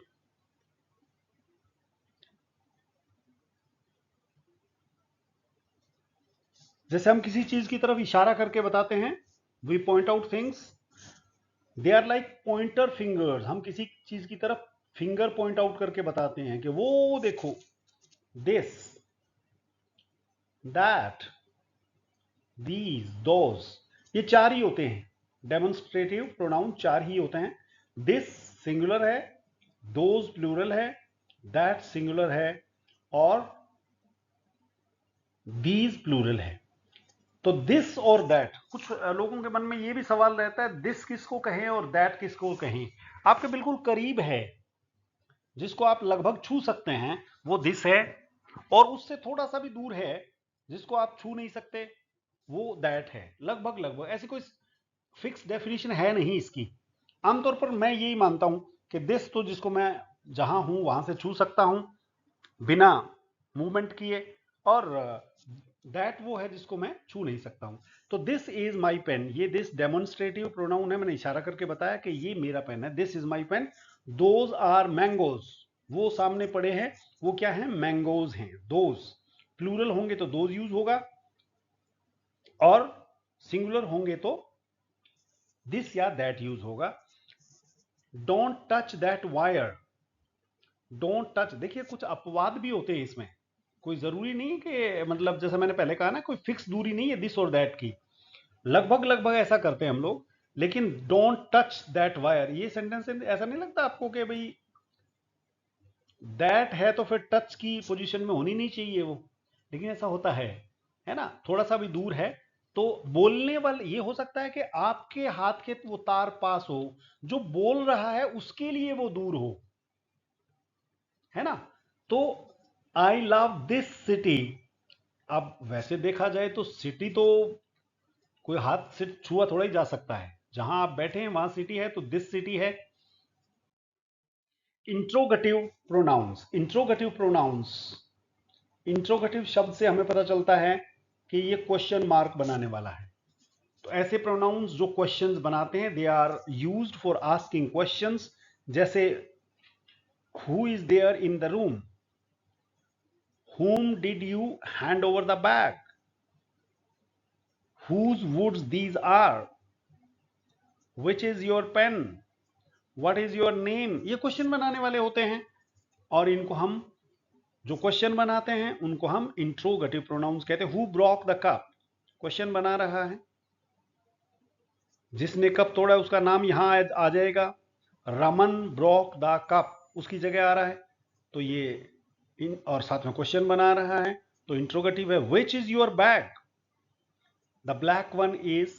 जैसे हम किसी चीज की तरफ इशारा करके बताते हैं, we point out things, they are like pointer fingers. हम किसी चीज की तरफ फिंगर पॉइंट आउट करके बताते हैं कि वो देखो, दिस, दैट, दीज, दोज, ये चार ही होते हैं। डेमोन्स्ट्रेटिव प्रोनाउन चार ही होते हैं। दिस सिंगुलर है, दोज प्लूरल है, दैट सिंगुलर है, और दीज प्लूरल है। तो दिस और दैट, कुछ लोगों के मन में ये भी सवाल रहता है दिस किसको कहें और दैट किसको कहें। आपके बिल्कुल करीब है, जिसको आप लगभग छू सकते हैं वो दिस है, और उससे थोड़ा सा भी दूर है जिसको आप छू नहीं सकते वो दैट है। लगभग लगभग, ऐसी कोई फिक्स डेफिनेशन है नहीं इसकी। आमतौर पर मैं यही मानता हूं कि दिस तो जिसको मैं जहां हूं वहां से छू सकता हूं बिना मूवमेंट किए, और दैट वो है जिसको मैं छू नहीं सकता हूं। तो दिस इज माई पेन, ये दिस डेमोन्स्ट्रेटिव प्रोनाउन है, मैंने इशारा करके बताया कि ये मेरा पेन है, this is my pen. Those are mangoes, वो सामने पड़े हैं वो क्या है, मैंगोज हैं। दोज प्लूरल होंगे तो दोज यूज होगा, और सिंगुलर होंगे तो दिस या दैट यूज होगा। Don't touch that wire, don't touch, देखिए कुछ अपवाद भी होते हैं इसमें, कोई जरूरी नहीं कि मतलब जैसे मैंने पहले कहा ना कोई फिक्स दूरी नहीं है दिस और दैट की, लगभग लगभग ऐसा करते हैं हम लोग। लेकिन डोंट टच दैट वायर, ये सेंटेंस ऐसा नहीं लगता आपको कि भाई दैट है तो फिर टच की पोजीशन में होनी नहीं चाहिए वो, लेकिन ऐसा होता है ना, थोड़ा सा भी दूर है तो बोलने वाले, ये हो सकता है कि आपके हाथ के वो तार पास हो, जो बोल रहा है उसके लिए वो दूर हो, है ना। तो आई लव दिस सिटी, अब वैसे देखा जाए तो सिटी तो कोई हाथ से छुआ थोड़ा ही जा सकता है, जहां आप बैठे हैं वहां सिटी है तो दिस सिटी है। Interrogative pronounce, interrogative pronounce, interrogative शब्द से हमें पता चलता है कि ये क्वेश्चन मार्क बनाने वाला है। तो ऐसे प्रोनाउंस जो क्वेश्चंस बनाते हैं they are used for asking questions, जैसे who is there in the room, whom did you hand over the bag, whose woods these are, which is your pen, what is your name, ये question बनाने वाले होते हैं। और इनको हम, जो क्वेश्चन बनाते हैं उनको हम इंट्रोगेटिव प्रोनाउंस कहते हैं। Who broke the cup, question बना रहा है, जिसने कप तोड़ा उसका नाम यहां आ जाएगा। रमन ब्रोक द कप, उसकी जगह आ रहा है, तो ये और साथ में क्वेश्चन बना रहा है, तो इंट्रोगेटिव है। Which is your bag, the black one is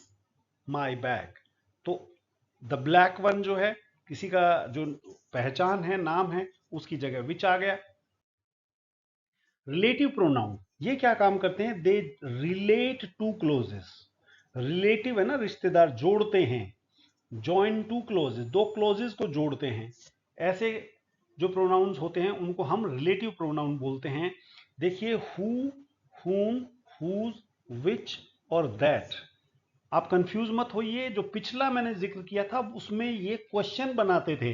my bag, तो द ब्लैक वन जो है किसी का जो पहचान है, नाम है, उसकी जगह विच आ गया। रिलेटिव प्रोनाउन ये क्या काम करते हैं, they relate to clauses, relative है ना, रिश्तेदार, जोड़ते हैं, जॉइन टू क्लोजेस, दो क्लोजेस को जोड़ते हैं। ऐसे जो प्रोनाउंस होते हैं उनको हम रिलेटिव प्रोनाउन बोलते हैं। देखिए हु, whom, whose, which और that, आप कंफ्यूज मत होइए, जो पिछला मैंने जिक्र किया था उसमें ये क्वेश्चन बनाते थे,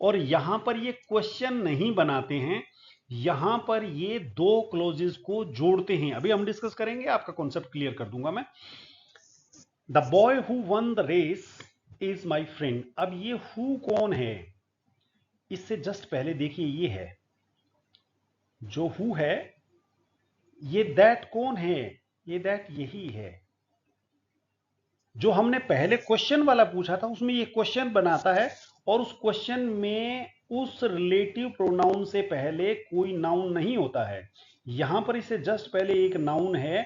और यहां पर ये क्वेश्चन नहीं बनाते हैं, यहां पर ये दो क्लोजेस को जोड़ते हैं। अभी हम डिस्कस करेंगे, आपका कॉन्सेप्ट क्लियर कर दूंगा मैं। The boy who won the race is my friend, अब ये हु कौन है, इससे जस्ट पहले देखिए ये है, जो हु है, ये दैट कौन है, ये दैट यही है। जो हमने पहले क्वेश्चन वाला पूछा था उसमें ये क्वेश्चन बनाता है, और उस क्वेश्चन में उस रिलेटिव प्रोनाउन से पहले कोई नाउन नहीं होता है, यहां पर इससे जस्ट पहले एक नाउन है,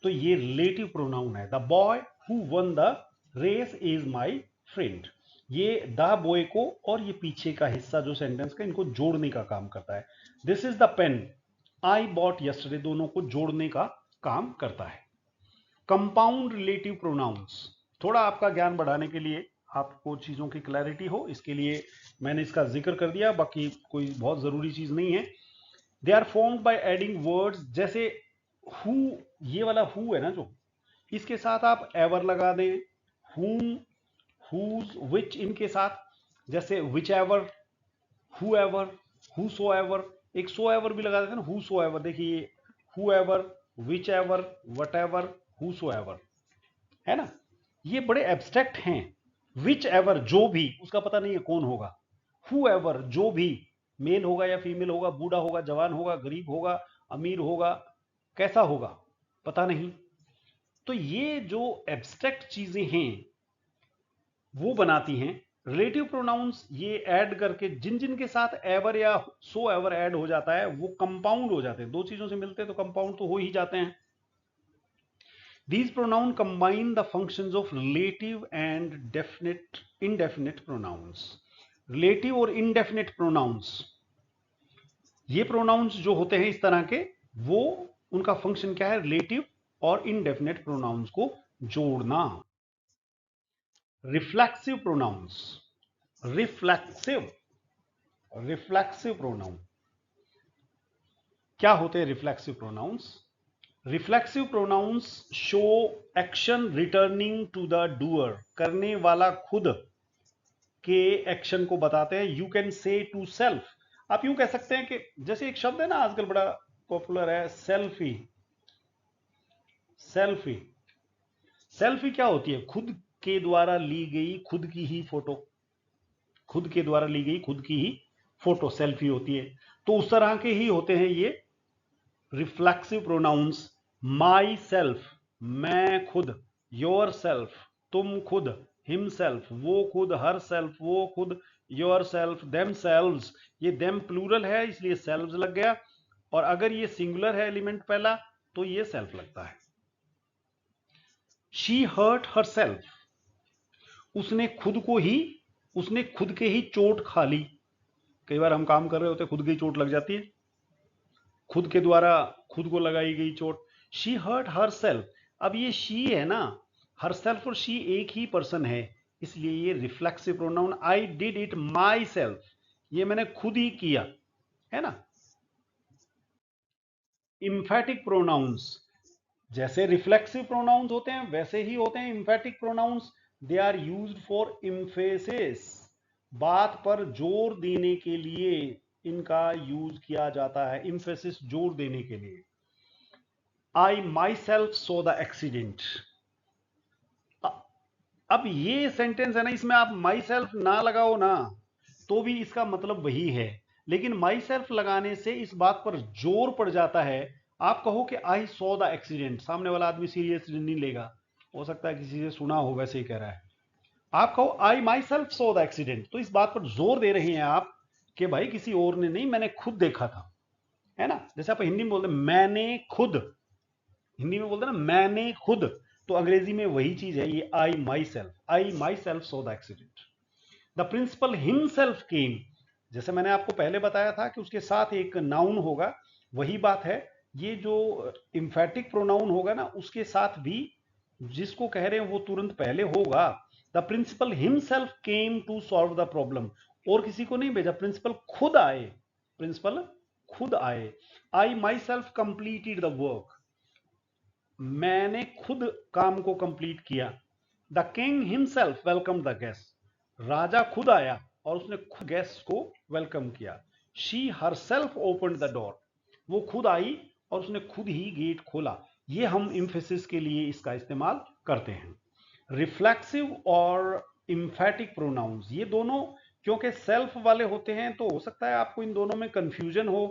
तो ये रिलेटिव प्रोनाउन है। The boy who won the race is my friend, ये द बॉय को और ये पीछे का हिस्सा जो सेंटेंस का, इनको जोड़ने का काम करता है। This is the pen I bought yesterday, दोनों को जोड़ने का काम करता है। कंपाउंड रिलेटिव प्रोनाउंस, थोड़ा आपका ज्ञान बढ़ाने के लिए, आपको चीजों की क्लैरिटी हो इसके लिए मैंने इसका जिक्र कर दिया, बाकी कोई बहुत जरूरी चीज नहीं है। They are formed by adding words, जैसे हु, ये वाला हु है ना जो, इसके साथ आप एवर लगा दें, whom, whose, which इनके साथ, जैसे which ever, who ever, who so ever, एक सो एवर भी लगा देते हैं ना, हु सो एवर, देखिए who ever, which ever, what ever, who so ever, है ना। ये बड़े एब्स्ट्रैक्ट हैं। विच एवर, जो भी, उसका पता नहीं है कौन होगा। हु एवर, जो भी, मेल होगा या फीमेल होगा, बूढ़ा होगा, जवान होगा, गरीब होगा, अमीर होगा, कैसा होगा पता नहीं। तो ये जो एब्स्ट्रैक्ट चीजें हैं वो बनाती हैं रिलेटिव प्रोनाउंस ये ऐड करके जिन जिन के साथ एवर या सो एवर ऐड हो जाता है वो कंपाउंड हो जाते हैं, दो चीजों से मिलते हैं तो कंपाउंड तो हो ही जाते हैं। These pronouns combine the functions of relative and definite indefinite pronouns. Relative और indefinite pronouns, ये pronouns जो होते हैं इस तरह के, वो उनका फंक्शन क्या है, रिलेटिव और indefinite pronouns को जोड़ना। रिफ्लेक्सिव प्रोनाउंस, रिफ्लेक्सिव प्रोनाउन क्या होते हैं? Reflexive pronouns, reflexive pronouns show action returning to the doer, करने वाला खुद के एक्शन को बताते हैं। You can say to self, आप यूं कह सकते हैं कि जैसे एक शब्द है ना आजकल बड़ा पॉपुलर है, सेल्फी। सेल्फी, सेल्फी क्या होती है? खुद के द्वारा ली गई खुद की ही फोटो, खुद के द्वारा ली गई खुद की ही फोटो सेल्फी होती है। तो उस तरह के ही होते हैं ये रिफ्लेक्सिव प्रोनाउंस। माई सेल्फ, मैं खुद, योर सेल्फ, तुम खुद, हिम सेल्फ, वो खुद, हर सेल्फ, वो खुद, योर सेल्फ, देम सेल्व्स। ये देम प्लूरल है इसलिए सेल्व्स लग गया, और अगर ये सिंगुलर है एलिमेंट पहला तो ये सेल्फ लगता है। शी हर्ट हर सेल्फ, उसने खुद के ही चोट खा ली। कई बार हम काम कर रहे होते खुद की चोट लग जाती है, खुद के द्वारा खुद को लगाई गई चोट। शी हर्ट हर सेल्फ, अब ये शी है ना, हर सेल्फ और शी एक ही पर्सन है, इसलिए ये reflexive pronoun. I did it myself, ये मैंने खुद ही किया, है ना। इम्फेटिक प्रोनाउंस, जैसे रिफ्लेक्सिव प्रोनाउंस होते हैं वैसे ही होते हैं emphatic pronouns. They are used for emphasis, बात पर जोर देने के लिए इनका यूज किया जाता है, इम्फेसिस जोर देने के लिए। I myself saw the accident, अब ये सेंटेंस है ना, इसमें आप माई सेल्फ ना लगाओ ना तो भी इसका मतलब वही है, लेकिन माई सेल्फ लगाने से इस बात पर जोर पड़ जाता है। आप कहो कि आई सॉ द एक्सीडेंट, सामने वाला आदमी सीरियस नहीं लेगा, हो सकता है किसी से सुना हो वैसे ही कह रहा है। आप कहो I myself saw the accident, तो इस बात पर जोर दे रहे हैं आप कि भाई किसी और ने नहीं, मैंने खुद देखा था, है ना। जैसे आप हिंदी में बोलते हैं मैंने खुद, हिंदी में बोलते हैं ना मैंने खुद, तो अंग्रेजी में वही चीज है ये I myself saw the accident. The principal himself came, जैसे मैंने आपको पहले बताया था कि उसके साथ एक नाउन होगा, वही बात है। ये जो इम्फेटिक प्रोनाउन होगा ना उसके साथ भी जिसको कह रहे हैं वो तुरंत पहले होगा। The principal himself came to solve the problem, और किसी को नहीं भेजा, प्रिंसिपल खुद आए, प्रिंसिपल खुद आए। I myself completed the work, मैंने खुद काम को कंप्लीट किया। The king himself welcome the guest, राजा खुद आया और उसने खुद गेस्ट को वेलकम किया। She herself open the door, वो खुद आई और उसने खुद ही गेट खोला। ये हम इम्फेसिस के लिए इसका इस्तेमाल करते हैं। रिफ्लेक्सिव और इम्फेटिक प्रोनाउंस ये दोनों क्योंकि सेल्फ वाले होते हैं तो हो सकता है आपको इन दोनों में कंफ्यूजन हो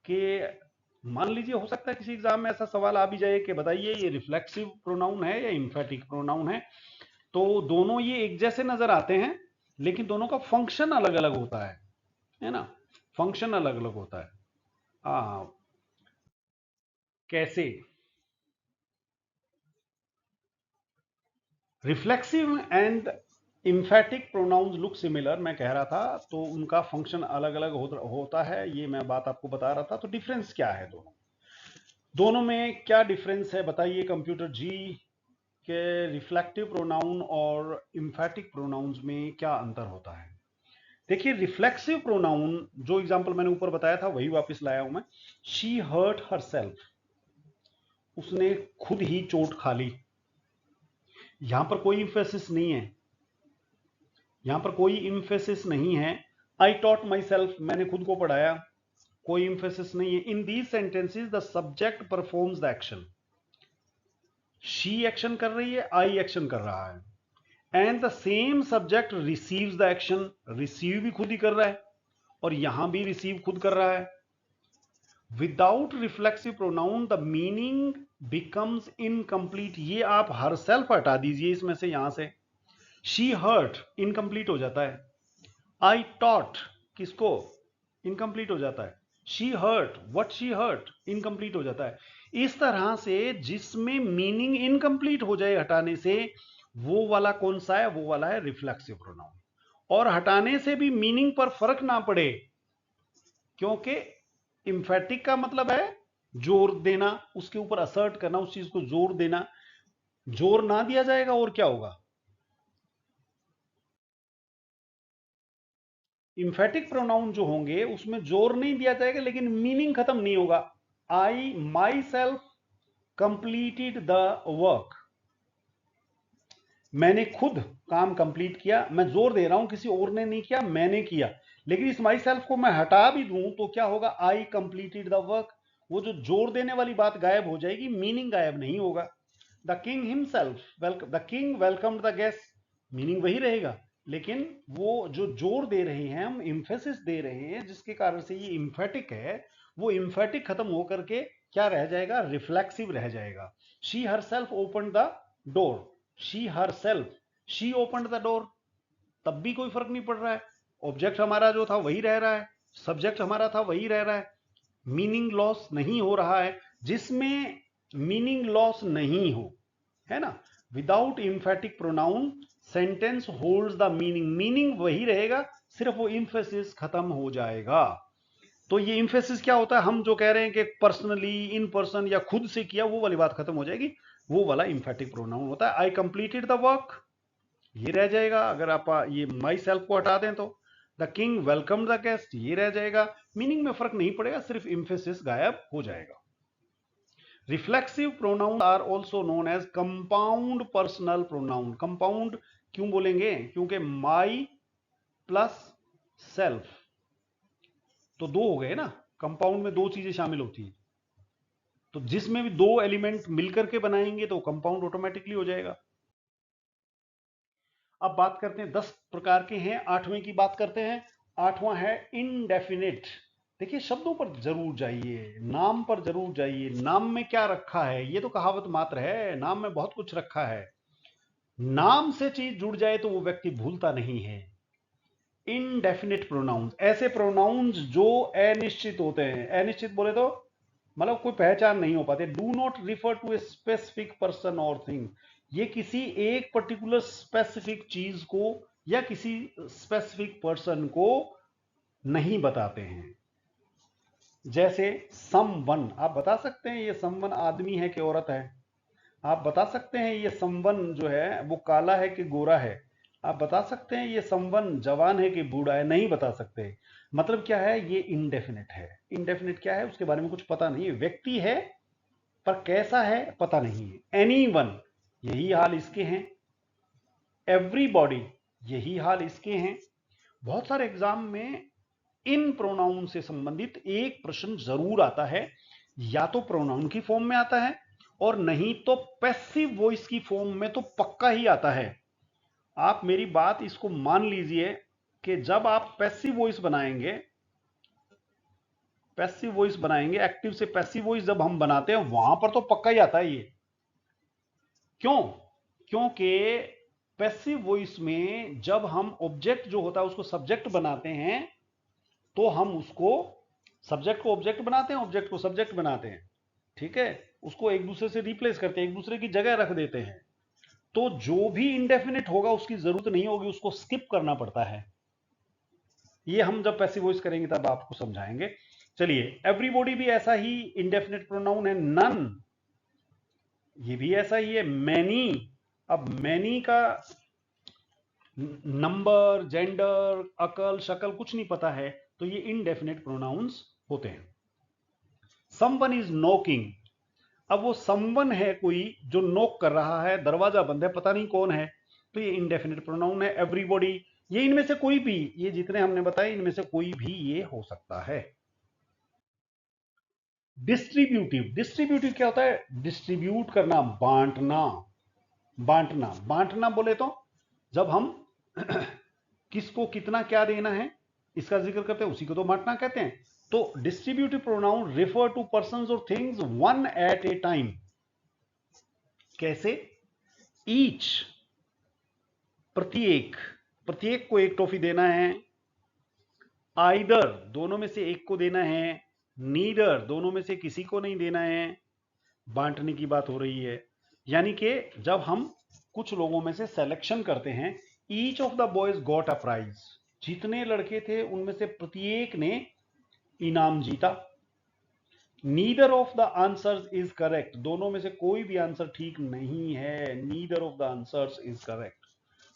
कि मान लीजिए हो सकता है किसी एग्जाम में ऐसा सवाल आ भी जाए कि बताइए ये रिफ्लेक्सिव प्रोनाउन है या इम्फेटिक प्रोनाउन है। तो दोनों ये एक जैसे नजर आते हैं लेकिन दोनों का फंक्शन अलग अलग होता है ना, फंक्शन अलग अलग होता है। कैसे? Reflexive and emphatic pronouns look similar, मैं कह रहा था, तो उनका फंक्शन अलग अलग होता है, ये मैं बात आपको बता रहा था। तो डिफरेंस क्या है दोनों में क्या डिफरेंस है बताइए कंप्यूटर जी, के रिफ्लेक्टिव प्रोनाउन और इम्फेटिक प्रोनाउंस में क्या अंतर होता है। देखिए रिफ्लेक्सिव प्रोनाउन जो एग्जांपल मैंने ऊपर बताया था वही वापस लाया हूं मैं। शी हर्ट हर सेल्फ, उसने खुद ही चोट खा ली। यहां पर कोई इंफेसिस नहीं है, यहां पर कोई इंफेसिस नहीं है। आई टॉट माई सेल्फ, मैंने खुद को पढ़ाया, कोई इंफेसिस नहीं है। In these sentences the subject performs the action, she action कर रही है, आई एक्शन कर रहा है, and the same subject receives the action, receive भी खुद ही कर रहा है और यहां भी रिसीव खुद कर रहा है। Without reflexive pronoun the meaning becomes incomplete, ये आप हर सेल्फ हटा दीजिए इसमें से, यहां से शी हर्ट इनकम्प्लीट हो जाता है। आई टॉट किसको, इनकम्प्लीट हो जाता है। She hurt, what she hurt incomplete हो जाता है। इस तरह से जिसमें मीनिंग इनकम्प्लीट हो जाए हटाने से, वो वाला कौन सा है, वो वाला है रिफ्लेक्सिव प्रोनाउन। और हटाने से भी मीनिंग पर फर्क ना पड़े, क्योंकि इंफेटिक का मतलब है जोर देना, उसके ऊपर असर्ट करना, उस चीज को जोर देना। जोर ना दिया जाएगा और क्या होगा, इंफेटिक प्रोनाउन जो होंगे उसमें जोर नहीं दिया जाएगा लेकिन मीनिंग खत्म नहीं होगा। I myself completed the work, मैंने खुद काम कंप्लीट किया। मैं जोर दे रहा हूं किसी और ने नहीं किया, मैंने किया। लेकिन इस माई सेल्फ को मैं हटा भी दूं तो क्या होगा, आई कंप्लीटेड द वर्क। वो जो जोर देने वाली बात गायब हो जाएगी, मीनिंग गायब नहीं होगा। The king himself the king welcomed the guest, meaning वही रहेगा, लेकिन वो जो जोर दे रहे हैं हम, इम्फेसिस दे रहे हैं, जिसके कारण से ये इम्फेटिक है, वो इम्फेटिक खत्म होकर के क्या रह जाएगा, रिफ्लेक्सिव रह जाएगा। She herself open the door, she her self, she open the door, तब भी कोई फर्क नहीं पड़ रहा है। ऑब्जेक्ट हमारा जो था वही रह रहा है, सब्जेक्ट हमारा था वही रह रहा है, मीनिंग लॉस नहीं हो रहा है। जिसमें मीनिंग लॉस नहीं हो, है ना, without emphatic pronoun sentence holds the meaning, meaning वही रहेगा, सिर्फ वो इंफेसिस खत्म हो जाएगा। तो ये इंफेसिस क्या होता है, हम जो कह रहे हैं कि पर्सनली, इन पर्सन या खुद से किया, वो वाली बात खत्म हो जाएगी, वो वाला इंफेटिक प्रोनाउन होता है। आई कंप्लीटेड द वर्क, ये रह जाएगा अगर आप ये माई सेल्फ को हटा दें तो। The king welcome the guest, ये रह जाएगा, मीनिंग में फर्क नहीं पड़ेगा, सिर्फ इंफेसिस गायब हो जाएगा। Reflexive pronoun are also known as compound personal pronoun. Compound क्यों बोलेंगे, क्योंकि माई प्लस सेल्फ तो दो हो गए ना, कंपाउंड में दो चीजें शामिल होती है, तो जिसमें भी दो एलिमेंट मिलकर के बनाएंगे तो कंपाउंड ऑटोमेटिकली हो जाएगा। अब बात करते हैं 10 प्रकार के हैं, 8वें की बात करते हैं। 8वां है इनडेफिनिट। देखिए शब्दों पर जरूर जाइए, नाम पर जरूर जाइए, नाम में क्या रखा है, ये तो कहावत मात्र है, नाम में बहुत कुछ रखा है। नाम से चीज जुड़ जाए तो वो व्यक्ति भूलता नहीं है। इनडेफिनिट प्रोनाउंस, ऐसे प्रोनाउंस जो अनिश्चित होते हैं। अनिश्चित बोले तो मतलब कोई पहचान नहीं हो पाते। Do not refer to a specific person or thing, ये किसी एक पर्टिकुलर स्पेसिफिक चीज को या किसी स्पेसिफिक पर्सन को नहीं बताते हैं। जैसे समवन, आप बता सकते हैं ये समवन आदमी है कि औरत है। आप बता सकते हैं ये समवन जो है वो काला है कि गोरा है। आप बता सकते हैं ये समवन जवान है कि बूढ़ा है, नहीं बता सकते। मतलब क्या है, ये इनडेफिनिट है। इनडेफिनिट क्या है, उसके बारे में कुछ पता नहीं है। व्यक्ति है पर कैसा है पता नहीं है। एनीवन, यही हाल इसके हैं। एवरीबॉडी, यही हाल इसके हैं। बहुत सारे एग्जाम में इन प्रोनाउन से संबंधित एक प्रश्न जरूर आता है, या तो प्रोनाउन की फॉर्म में आता है और नहीं तो पैसिव वॉइस की फॉर्म में तो पक्का ही आता है। आप मेरी बात इसको मान लीजिए कि जब आप पैसिव वॉइस बनाएंगे, पैसिव वॉइस बनाएंगे, एक्टिव से पैसिव वॉइस जब हम बनाते हैं वहां पर तो पक्का ही आता है ये। क्यों, क्योंकि पैसिव वॉइस में जब हम ऑब्जेक्ट जो होता है उसको सब्जेक्ट बनाते हैं, तो हम उसको सब्जेक्ट को ऑब्जेक्ट बनाते हैं, ऑब्जेक्ट को सब्जेक्ट बनाते हैं, ठीक है, उसको एक दूसरे से रिप्लेस करते हैं, एक दूसरे की जगह रख देते हैं। तो जो भी इंडेफिनिट होगा उसकी जरूरत नहीं होगी, उसको स्किप करना पड़ता है। ये हम जब पैसिव वॉइस करेंगे तब आपको समझाएंगे। चलिए, एवरीबॉडी भी ऐसा ही इंडेफिनिट प्रोनाउन है। नन, ये भी ऐसा ही है। मैनी, अब मैनी का नंबर, जेंडर, अकल, शकल कुछ नहीं पता है, तो ये इनडेफिनिट प्रोनाउंस होते हैं। समवन इज नॉकिंग, अब वो समवन है कोई जो नॉक कर रहा है, दरवाजा बंद है, पता नहीं कौन है, तो ये इनडेफिनिट प्रोनाउन है। एवरीबॉडी, ये इनमें से कोई भी, ये जितने हमने बताए इनमें से कोई भी ये हो सकता है। डिस्ट्रीब्यूटिव, डिस्ट्रीब्यूटिव क्या होता है, डिस्ट्रीब्यूट करना, बांटना। बांटना, बांटना बोले तो जब हम किसको कितना क्या देना है इसका जिक्र करते हैं, उसी को तो बांटना कहते हैं। तो distributive pronoun refer to persons और things one at a time. कैसे, ईच, प्रत्येक, प्रत्येक को एक टॉफी देना है, आइदर दोनों में से एक को देना है, नीडर दोनों में से किसी को नहीं देना है, बांटने की बात हो रही है। यानी कि जब हम कुछ लोगों में से सिलेक्शन करते हैं, each of the boys got a prize, जितने लड़के थे उनमें से प्रत्येक ने इनाम जीता। Neither of the answers is correct, दोनों में से कोई भी आंसर ठीक नहीं है, neither of the answers is correct.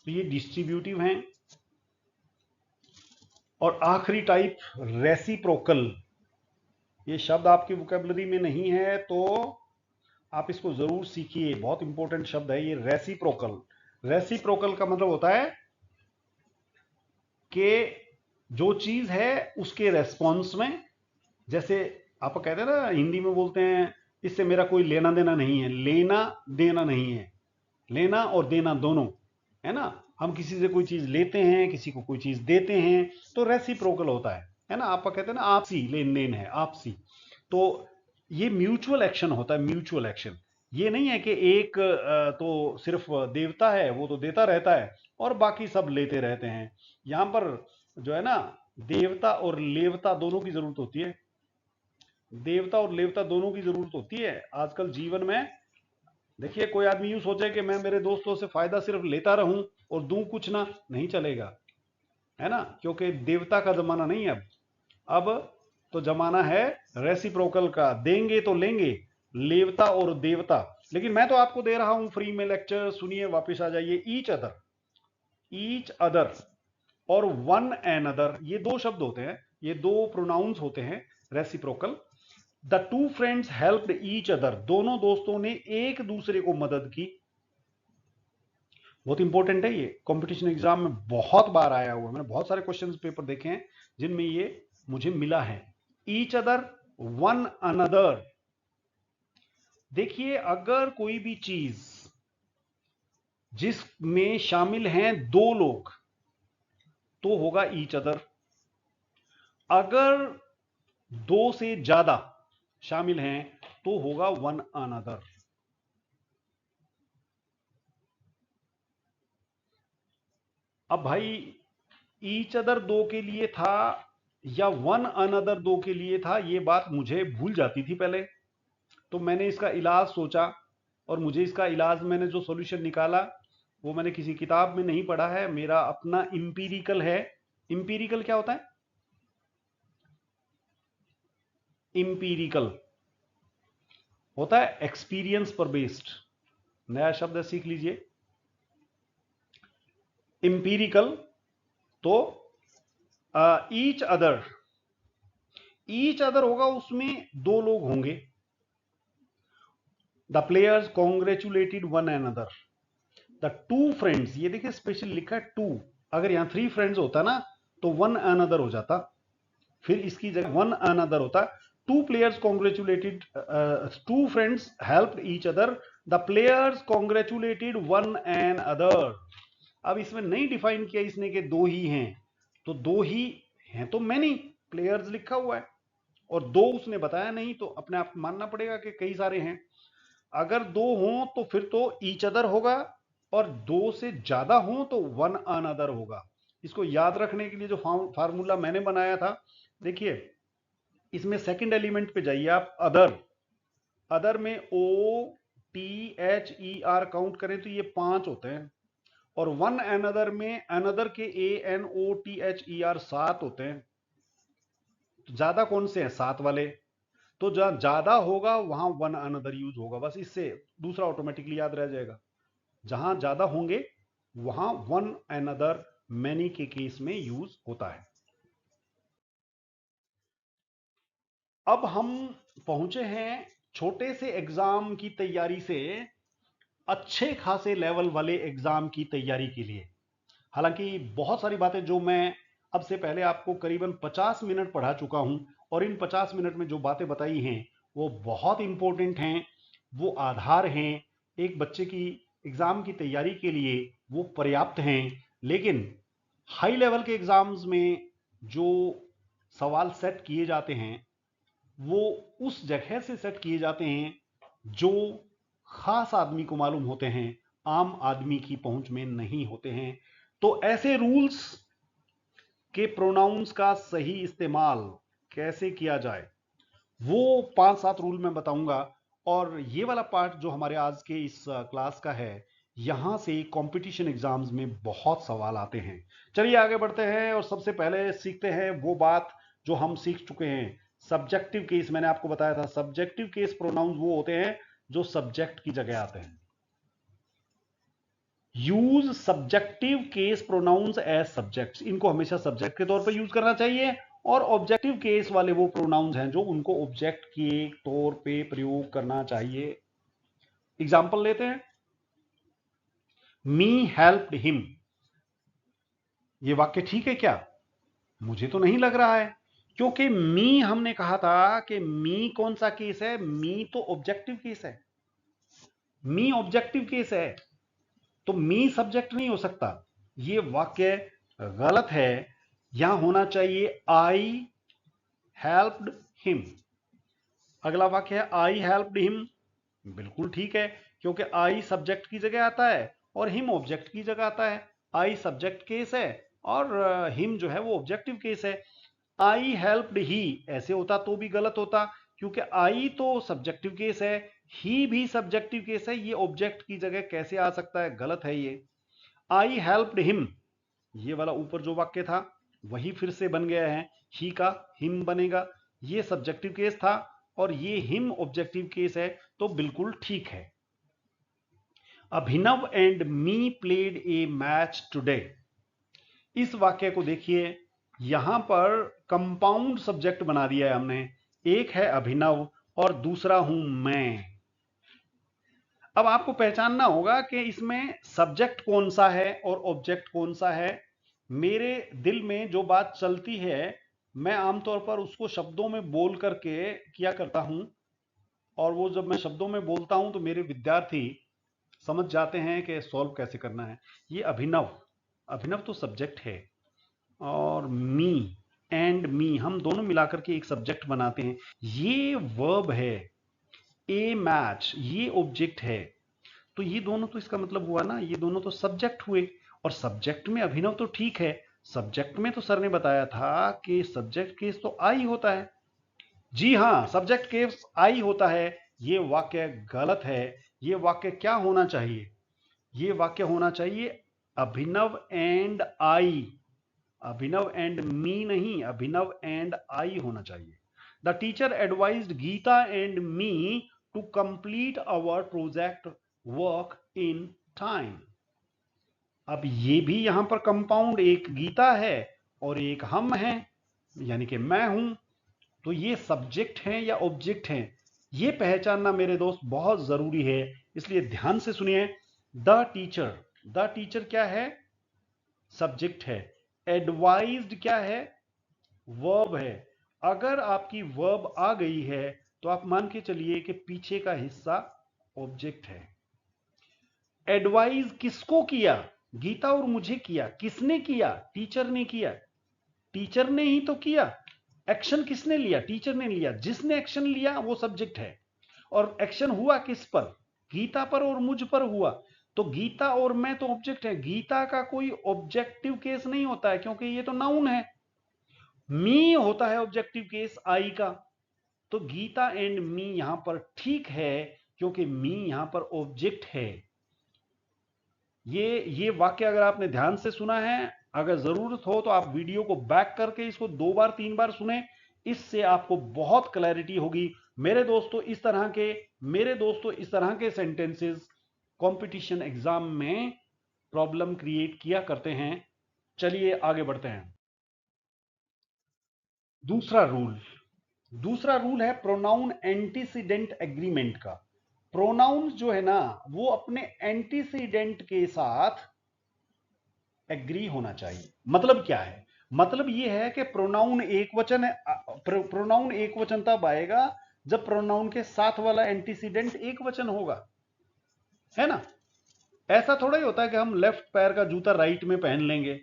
तो ये डिस्ट्रीब्यूटिव हैं। और आखिरी टाइप रेसिप्रोकल, ये शब्द आपकी वोकैबुलरी में नहीं है तो आप इसको जरूर सीखिए, बहुत इंपॉर्टेंट शब्द है ये रेसिप्रोकल। रेसिप्रोकल का मतलब होता है कि जो चीज है उसके रेस्पॉन्स में, जैसे आप कहते हैं ना, हिंदी में बोलते हैं इससे मेरा कोई लेना देना नहीं है, लेना देना नहीं है, लेना और देना दोनों है ना। हम किसी से कोई चीज लेते हैं, किसी को कोई चीज देते हैं, तो रेसिप्रोकल होता है ना। आप कहते हैं ना आपसी लेन देन है, आपसी। तो ये म्यूचुअल एक्शन होता है, म्यूचुअल एक्शन। ये नहीं है कि एक तो सिर्फ देवता है, वो तो देता रहता है और बाकी सब लेते रहते हैं। यहां पर जो है ना, देवता और लेवता दोनों की जरूरत होती है, देवता और लेवता दोनों की जरूरत होती है आजकल जीवन में। देखिए, कोई आदमी यूं सोचे कि मैं मेरे दोस्तों से फायदा सिर्फ लेता रहूं और दूं कुछ ना, नहीं चलेगा, है ना, क्योंकि देवता का जमाना नहीं है अब तो जमाना है रेसिप्रोकल का, देंगे तो लेंगे, लेवता और देवता। लेकिन मैं तो आपको दे रहा हूं फ्री में लेक्चर, सुनिए वापस आ जाइए। ईच अदर और वन एन अदर, ये दो शब्द होते हैं, ये दो प्रोनाउंस होते हैं reciprocal. The two friends helped each other, दोनों दोस्तों ने एक दूसरे को मदद की। बहुत इंपॉर्टेंट है ये, कंपटीशन एग्जाम में बहुत बार आया हुआ है, मैंने बहुत सारे क्वेश्चन पेपर देखे हैं जिनमें ये मुझे मिला है। Each other, one another. देखिए, अगर कोई भी चीज जिसमें शामिल हैं दो लोग तो होगा ईच अदर। अगर दो से ज्यादा शामिल हैं तो होगा वन अनदर। अब भाई, ईच अदर दो के लिए था या वन अनदर दो के लिए था, ये बात मुझे भूल जाती थी पहले। तो मैंने इसका इलाज सोचा और मुझे इसका इलाज, मैंने जो सॉल्यूशन निकाला वो मैंने किसी किताब में नहीं पढ़ा है, मेरा अपना इंपीरिकल है। इंपीरिकल क्या होता है? इंपीरिकल होता है एक्सपीरियंस पर बेस्ड, नया शब्द है, सीख लीजिए। इंपीरिकल तो ईच अदर होगा, उसमें दो लोग होंगे। The players congratulated one another. The two friends, ये देखिए स्पेशल लिखा है टू, अगर यहां थ्री फ्रेंड्स होता ना तो वन अनदर हो जाता, फिर इसकी जगह वन अनदर होता। Two players congratulated, two friends helped each other, the players congratulated one another. अब इसमें नहीं डिफाइन किया इसने कि दो ही हैं, तो दो ही हैं तो मैनी प्लेयर्स लिखा हुआ है, और दो उसने बताया नहीं, तो अपने आप मानना पड़ेगा कि कई सारे हैं। अगर दो हों तो फिर तो ईच अदर होगा, और दो से ज्यादा हों तो वन अनदर होगा। इसको याद रखने के लिए जो फार्मूला मैंने बनाया था, देखिए इसमें सेकंड एलिमेंट पे जाइए आप, अदर। अदर में O T H E R count करें तो ये 5 होते हैं, और वन अनदर में अनदर के A N O T H E R 7 होते हैं। तो ज्यादा कौन से हैं? 7 वाले। तो जहां ज्यादा होगा वहां वन अनदर यूज होगा, बस इससे दूसरा ऑटोमेटिकली याद रह जाएगा। जहां ज्यादा होंगे वहां वन अनदर मैनी के केस में यूज होता है। अब हम पहुंचे हैं छोटे से एग्जाम की तैयारी से अच्छे खासे लेवल वाले एग्जाम की तैयारी के लिए। हालांकि बहुत सारी बातें जो मैं अब से पहले आपको करीबन 50 मिनट पढ़ा चुका हूं, और इन 50 मिनट में जो बातें बताई हैं वो बहुत इंपॉर्टेंट हैं, वो आधार हैं एक बच्चे की एग्जाम की तैयारी के लिए, वो पर्याप्त हैं। लेकिन हाई लेवल के एग्जाम्स में जो सवाल सेट किए जाते हैं वो उस जगह से सेट किए जाते हैं जो खास आदमी को मालूम होते हैं, आम आदमी की पहुंच में नहीं होते हैं। तो ऐसे रूल्स के प्रोनाउंस का सही इस्तेमाल कैसे किया जाए वो 5-7 रूल मैं बताऊंगा। और ये वाला पार्ट जो हमारे आज के इस क्लास का है, यहां से कंपटीशन एग्जाम्स में बहुत सवाल आते हैं। चलिए आगे बढ़ते हैं और सबसे पहले सीखते हैं वो बात जो हम सीख चुके हैं। सब्जेक्टिव केस, मैंने आपको बताया था सब्जेक्टिव केस प्रोनाउंस वो होते हैं जो सब्जेक्ट की जगह आते हैं। Use subjective case pronouns as subjects, इनको हमेशा सब्जेक्ट के तौर पर यूज करना चाहिए। और ऑब्जेक्टिव केस वाले वो प्रोनाउंस हैं जो उनको ऑब्जेक्ट के तौर पे प्रयोग करना चाहिए। एग्जाम्पल लेते हैं। मी हेल्प्ड हिम, ये वाक्य ठीक है क्या? मुझे तो नहीं लग रहा है, क्योंकि मी हमने कहा था कि मी कौन सा केस है? मी तो ऑब्जेक्टिव केस है। मी ऑब्जेक्टिव केस है, तो मी सब्जेक्ट नहीं हो सकता। ये वाक्य गलत है। यहां होना चाहिए आई हेल्प्ड हिम। अगला वाक्य है आई हेल्प्ड हिम, बिल्कुल ठीक है, क्योंकि आई सब्जेक्ट की जगह आता है और हिम ऑब्जेक्ट की जगह आता है। आई सब्जेक्ट केस है और हिम जो है वो ऑब्जेक्टिव केस है। आई हेल्प्ड ही ऐसे होता तो भी गलत होता, क्योंकि आई तो सब्जेक्टिव केस है, ही भी सब्जेक्टिव केस है, ये ऑब्जेक्ट की जगह कैसे आ सकता है? गलत है ये। आई हेल्प्ड हिम, ये वाला ऊपर जो वाक्य था वही फिर से बन गया है, ही का हिम बनेगा। ये सब्जेक्टिव केस था और ये हिम ऑब्जेक्टिव केस है, तो बिल्कुल ठीक है। Abhinav and me played a match today, इस वाक्य को देखिए, यहां पर कंपाउंड सब्जेक्ट बना दिया है हमने। एक है अभिनव और दूसरा हूं मैं। अब आपको पहचानना होगा कि इसमें सब्जेक्ट कौन सा है और ऑब्जेक्ट कौन सा है। मेरे दिल में जो बात चलती है मैं आमतौर पर उसको शब्दों में बोल करके किया करता हूं, और वो जब मैं शब्दों में बोलता हूं तो मेरे विद्यार्थी समझ जाते हैं कि सॉल्व कैसे करना है। ये अभिनव, अभिनव तो सब्जेक्ट है, और मी एंड मी हम दोनों मिलाकर के एक सब्जेक्ट बनाते हैं। ये वर्ब है। ए मैच ये ऑब्जेक्ट है। तो ये दोनों तो इसका मतलब हुआ ना, ये दोनों तो सब्जेक्ट हुए। और सब्जेक्ट में अभिनव तो ठीक है, सब्जेक्ट में तो सर ने बताया था कि सब्जेक्ट केस तो आई होता है। जी हां, सब्जेक्ट केस आई होता है। ये वाक्य गलत है। ये वाक्य क्या होना चाहिए? ये वाक्य होना चाहिए अभिनव एंड आई। अभिनव एंड मी नहीं, अभिनव एंड आई होना चाहिए। The teacher advised Geeta and me to complete our project work in time. अब ये भी यहां पर कंपाउंड, एक गीता है और एक हम है, यानी कि मैं हूं। तो ये सब्जेक्ट हैं या ऑब्जेक्ट हैं, ये पहचानना मेरे दोस्त बहुत जरूरी है। इसलिए ध्यान से सुनिए। द टीचर, द टीचर क्या है? सब्जेक्ट है। एडवाइज्ड क्या है? वर्ब है। अगर आपकी वर्ब आ गई है तो आप मान के चलिए कि पीछे का हिस्सा ऑब्जेक्ट है। एडवाइज किसको किया? गीता और मुझे किया। किसने किया? टीचर ने किया। टीचर ने ही तो किया। एक्शन किसने लिया? टीचर ने लिया। जिसने एक्शन लिया वो सब्जेक्ट है। और एक्शन हुआ किस पर? गीता पर और मुझ पर हुआ। तो गीता और मैं तो ऑब्जेक्ट है। गीता का कोई ऑब्जेक्टिव केस नहीं होता है, क्योंकि ये तो नाउन है। मी होता है ऑब्जेक्टिव केस आई का। तो गीता एंड मी यहां पर ठीक है, क्योंकि मी यहां पर ऑब्जेक्ट है। ये वाक्य अगर आपने ध्यान से सुना है, अगर जरूरत हो तो आप वीडियो को बैक करके इसको 2 बार 3 बार सुने, इससे आपको बहुत क्लैरिटी होगी। मेरे दोस्तों इस तरह के सेंटेंसेस कंपटीशन एग्जाम में प्रॉब्लम क्रिएट किया करते हैं। चलिए आगे बढ़ते हैं। दूसरा रूल है प्रोनाउन एंटीसीडेंट एग्रीमेंट का। प्रोनाउन जो है ना वो अपने एंटीसीडेंट के साथ एग्री होना चाहिए। मतलब क्या है? मतलब ये है कि प्रोनाउन एक वचन है। प्रोनाउन एक वचन तब आएगा जब प्रोनाउन के साथ वाला एंटीसीडेंट एक वचन होगा, है ना? ऐसा थोड़ा ही होता है कि हम लेफ्ट पैर का जूता राइट में पहन लेंगे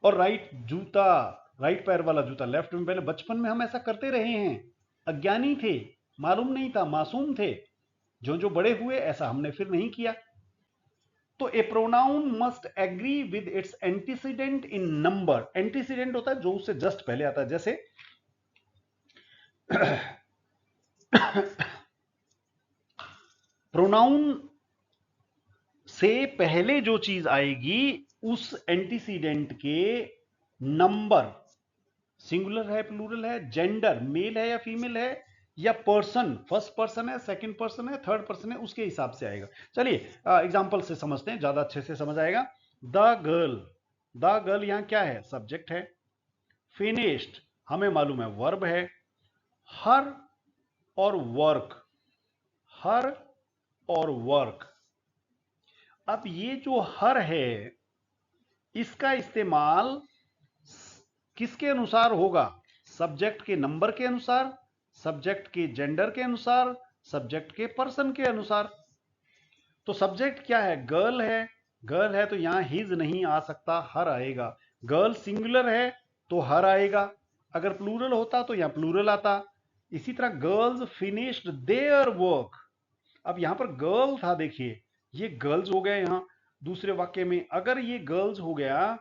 और राइट पैर वाला जूता लेफ्ट में पहले। बचपन में हम ऐसा करते रहे हैं, अज्ञानी थे, मालूम नहीं था, मासूम थे। जो जो बड़े हुए ऐसा हमने फिर नहीं किया। तो a pronoun must agree with its antecedent in number. Antecedent होता है जो उससे जस्ट पहले आता है, जैसे प्रोनाउन से पहले जो चीज आएगी उस एंटीसीडेंट के नंबर, सिंगुलर है प्लूरल है, जेंडर मेल है या फीमेल है, या पर्सन फर्स्ट पर्सन है, सेकंड पर्सन है, थर्ड पर्सन है, उसके हिसाब से आएगा। चलिए एग्जांपल से समझते हैं, ज्यादा अच्छे से समझ आएगा। द गर्ल यहां क्या है? सब्जेक्ट है। फिनिश्ड हमें मालूम है वर्ब है। हर और वर्क, हर और वर्क। अब ये जो हर है इसका इस्तेमाल किसके अनुसार होगा? सब्जेक्ट के नंबर के अनुसार, सब्जेक्ट के जेंडर के अनुसार, सब्जेक्ट के पर्सन के अनुसार। तो सब्जेक्ट क्या है? गर्ल है। गर्ल है तो यहां हिज नहीं आ सकता, हर आएगा। गर्ल सिंगुलर है तो हर आएगा। अगर प्लूरल होता तो यहां प्लूरल आता। इसी तरह गर्ल्स फिनिश्ड देयर वर्क। अब यहां पर गर्ल था, देखिए ये गर्ल्स हो गया यहां दूसरे वाक्य में। अगर ये गर्ल्स हो गया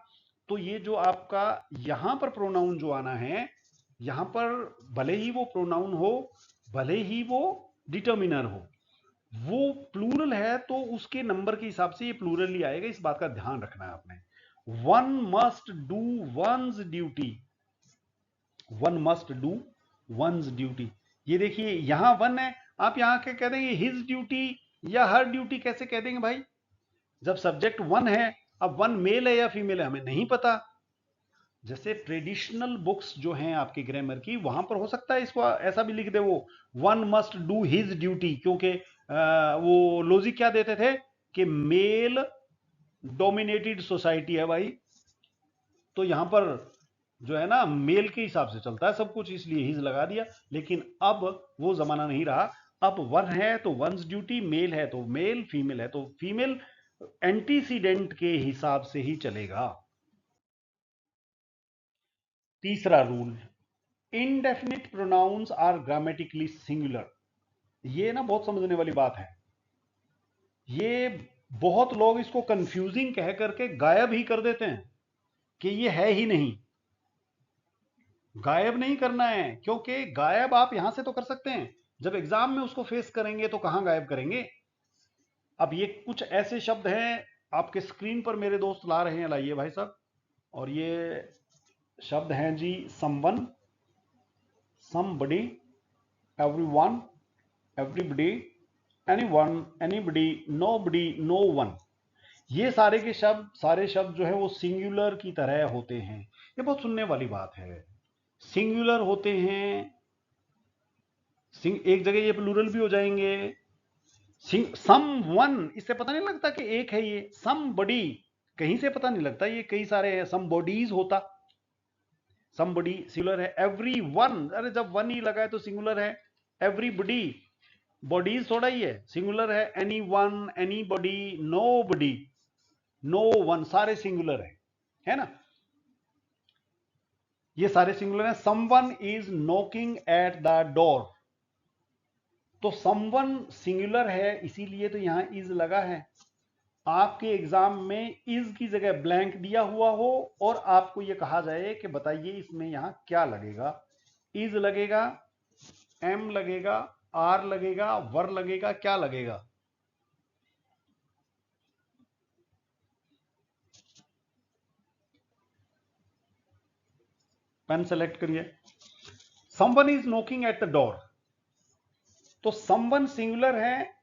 तो ये जो आपका यहां पर प्रोनाउन जो आना है, यहां पर भले ही वो प्रोनाउन हो, भले ही वो डिटर्मिनर हो, वो प्लूरल है तो उसके नंबर के हिसाब से ये प्लूरल ही आएगा। इस बात का ध्यान रखना है आपने। One must do once duty, one must do once duty. ये देखिए यहां वन है, आप यहां क्या कह देंगे? हिज ड्यूटी या हर ड्यूटी कैसे कह देंगे भाई? जब सब्जेक्ट वन है। अब वन मेल है या फीमेल है हमें नहीं पता। जैसे ट्रेडिशनल बुक्स जो हैं आपकी ग्रामर की, वहां पर हो सकता है इसको ऐसा भी लिख दे वो, one must do his duty, क्योंकि वो लॉजिक क्या देते थे कि मेल डोमिनेटेड सोसाइटी है भाई, तो यहां पर जो है ना मेल के हिसाब से चलता है सब कुछ, इसलिए हिज लगा दिया। लेकिन अब वो जमाना नहीं रहा। अब वन है तो वंस ड्यूटी, मेल है तो मेल, फीमेल है तो फीमेल, एंटीसीडेंट के हिसाब से ही चलेगा। तीसरा rule, indefinite pronouns are grammatically singular. ये ना बहुत समझने वाली बात है। ये बहुत लोग इसको कंफ्यूजिंग कह करके गायब ही कर देते हैं कि ये है ही नहीं। गायब नहीं करना है, क्योंकि गायब आप यहां से तो कर सकते हैं, जब एग्जाम में उसको फेस करेंगे तो कहां गायब करेंगे। अब ये कुछ ऐसे शब्द हैं आपके स्क्रीन पर मेरे दोस्त ला रहे हैं, लाइए भाई साहब। और ये शब्द हैं जी, someone, somebody, everyone, everybody, anyone, anybody, nobody, no one. ये सारे के शब्द, सारे शब्द जो है वो सिंगुलर की तरह होते हैं। ये बहुत सुनने वाली बात है। सिंगुलर होते हैं, एक जगह ये प्लूरल भी हो जाएंगे। सम वन, इससे पता नहीं लगता कि एक है ये। सम बडी, कहीं से पता नहीं लगता ये कई सारे हैं। सम बॉडीज होता, सम बडी सिंगुलर है। एवरी वन, अरे जब वन ही लगा है तो सिंगुलर है। एवरीबडी, बॉडीज थोड़ा ही है, सिंगुलर है। Anyone, anybody, nobody, no one, सारे सिंगुलर है ना? ये सारे सिंगुलर हैं। Someone is knocking at the door, तो समवन सिंगुलर है इसीलिए तो यहां इज लगा है। आपके एग्जाम में इज की जगह ब्लैंक दिया हुआ हो और आपको यह कहा जाए कि बताइए इसमें यहां क्या लगेगा। इज लगेगा, एम लगेगा, आर लगेगा, वर लगेगा, क्या लगेगा? पेन सेलेक्ट करिए। Someone is knocking at the door, तो समवन सिंगुलर है।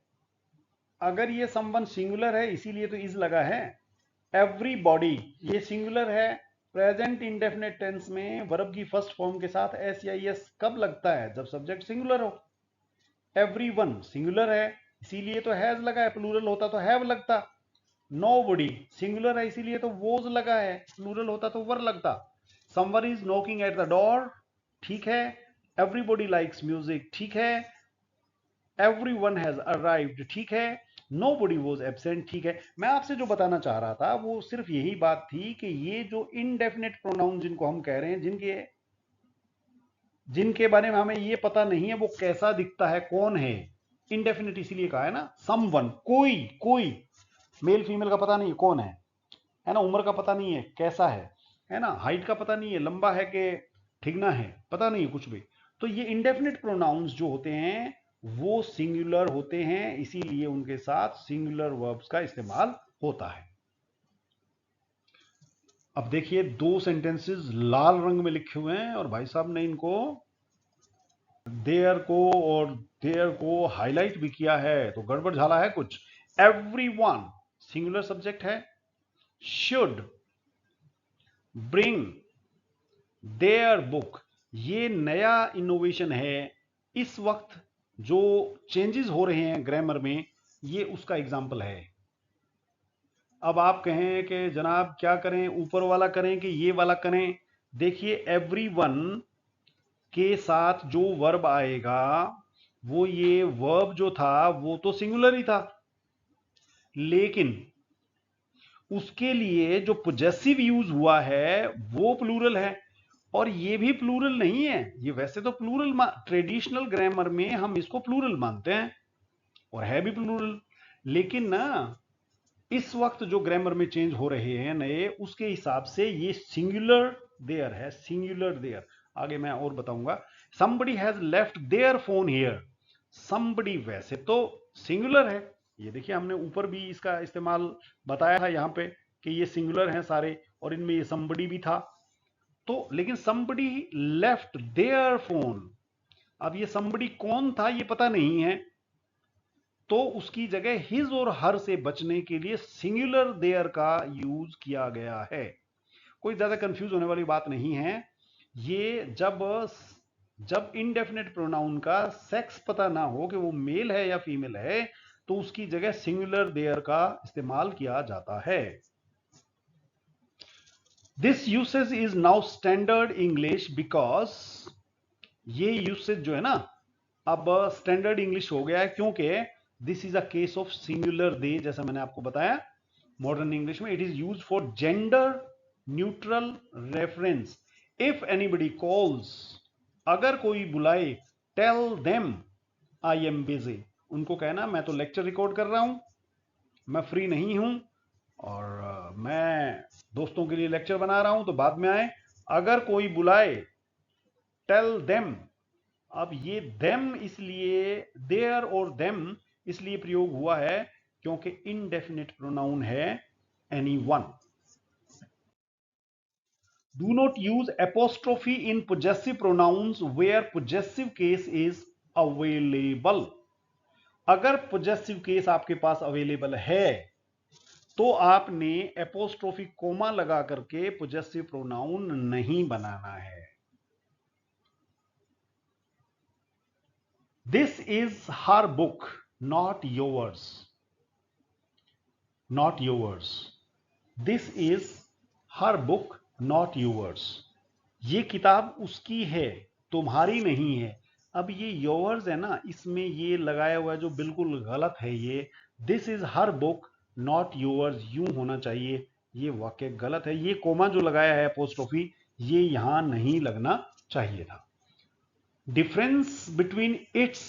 अगर ये समवन सिंगुलर है इसीलिए तो इज लगा है। एवरीबॉडी, ये सिंगुलर है। प्रेजेंट इंडेफिनेट टेंस में वर्ब की फर्स्ट फॉर्म के साथ एस या एस कब लगता है? जब सब्जेक्ट सिंगुलर हो। एवरीवन सिंगुलर है इसीलिए तो हैज लगा है, प्लूरल होता तो हैव लगता। नोबडी सिंगुलर है इसीलिए तो वोज लगा है, प्लूरल होता तो वर लगता। Someone is knocking at the door, ठीक है। एवरीबॉडी लाइक्स म्यूजिक, ठीक है। एवरीवन हैज अराइव्ड, ठीक है। नोबडी वाज एब्सेंट, ठीक है। मैं आपसे जो बताना चाह रहा था वो सिर्फ यही बात थी कि ये जो इनडेफिनेट प्रोनाउन जिनको हम कह रहे हैं, जिनके बारे में हमें ये पता नहीं है वो कैसा दिखता है, कौन है, इनडेफिनेट इसीलिए कहा है ना। समवन, कोई, कोई। मेल फीमेल का पता नहीं है कौन है ना, उम्र का पता नहीं है कैसा है ना, हाइट का पता नहीं है, लंबा है कि ठिगना है, पता नहीं है कुछ भी। तो ये इंडेफिनिट प्रोनाउंस जो होते हैं वो सिंगुलर होते हैं, इसीलिए उनके साथ सिंगुलर वर्ब्स का इस्तेमाल होता है। अब देखिए दो सेंटेंसेस लाल रंग में लिखे हुए हैं और भाई साहब ने इनको देयर को और देयर को हाईलाइट भी किया है, तो गड़बड़ झाला है कुछ। एवरीवन सिंगुलर सब्जेक्ट है, शुड ब्रिंग देयर बुक, ये नया इनोवेशन है इस वक्त जो चेंजेस हो रहे हैं ग्रामर में, ये उसका एग्जाम्पल है। अब आप कहें कि जनाब क्या करें, ऊपर वाला करें कि ये वाला करें? देखिए एवरीवन के साथ जो वर्ब आएगा वो ये वर्ब जो था वो तो सिंगुलर ही था, लेकिन उसके लिए जो पोजेसिव यूज हुआ है वो प्लूरल है, और ये भी प्लूरल नहीं है। ये वैसे तो प्लूरल, ट्रेडिशनल ग्रामर में हम इसको प्लूरल मानते हैं और है भी प्लूरल, लेकिन ना इस वक्त जो ग्रामर में चेंज हो रहे हैं नए, उसके हिसाब से ये सिंगुलर देयर है, सिंगुलर देयर। आगे मैं और बताऊंगा। somebody has left their phone here, somebody वैसे तो सिंगुलर है, ये देखिए हमने ऊपर भी इसका इस्तेमाल बताया था यहाँ पे कि ये सिंगुलर हैं सारे, और इनमें ये somebody भी था। तो लेकिन somebody left their phone, अब ये somebody कौन था ये पता नहीं है, तो उसकी जगह हिज और हर से बचने के लिए सिंगुलर देयर का यूज किया गया है। कोई ज्यादा कंफ्यूज होने वाली बात नहीं है। ये जब इनडेफिनेट प्रोनाउन का सेक्स पता ना हो कि वो मेल है या फीमेल है, तो उसकी जगह सिंगुलर देयर का इस्तेमाल किया जाता है। This usage is now standard English because, ये यूसेज जो है ना अब स्टैंडर्ड इंग्लिश हो गया है, क्योंकि this is a case of singular they, जैसा मैंने आपको बताया। मॉडर्न इंग्लिश में it is use for gender neutral reference. If anybody calls, अगर कोई बुलाए, tell them I am busy, उनको कहना मैं तो लेक्चर रिकॉर्ड कर रहा हूं, मैं फ्री नहीं हूं, और मैं दोस्तों के लिए लेक्चर बना रहा हूं, तो बाद में आए। अगर कोई बुलाए, टेल देम, अब ये देम इसलिए, देयर और देम इसलिए प्रयोग हुआ है क्योंकि इनडेफिनिट प्रोनाउन है anyone. Do not use apostrophe in possessive pronouns where possessive case is available. अगर possessive case आपके पास अवेलेबल है तो आपने एपोस्ट्रोफी कोमा लगा करके possessive pronoun नहीं बनाना है। This is her book, not yours. Not yours. This is her book, not yours. ये किताब उसकी है, तुम्हारी नहीं है। अब ये योर्स है ना, इसमें ये लगाया हुआ है जो बिल्कुल गलत है। ये this is her book not yours यूं होना चाहिए, ये वाक्य गलत है। ये कोमा जो लगाया है अपोस्ट्रोफी, ये यहां नहीं लगना चाहिए था। Difference between its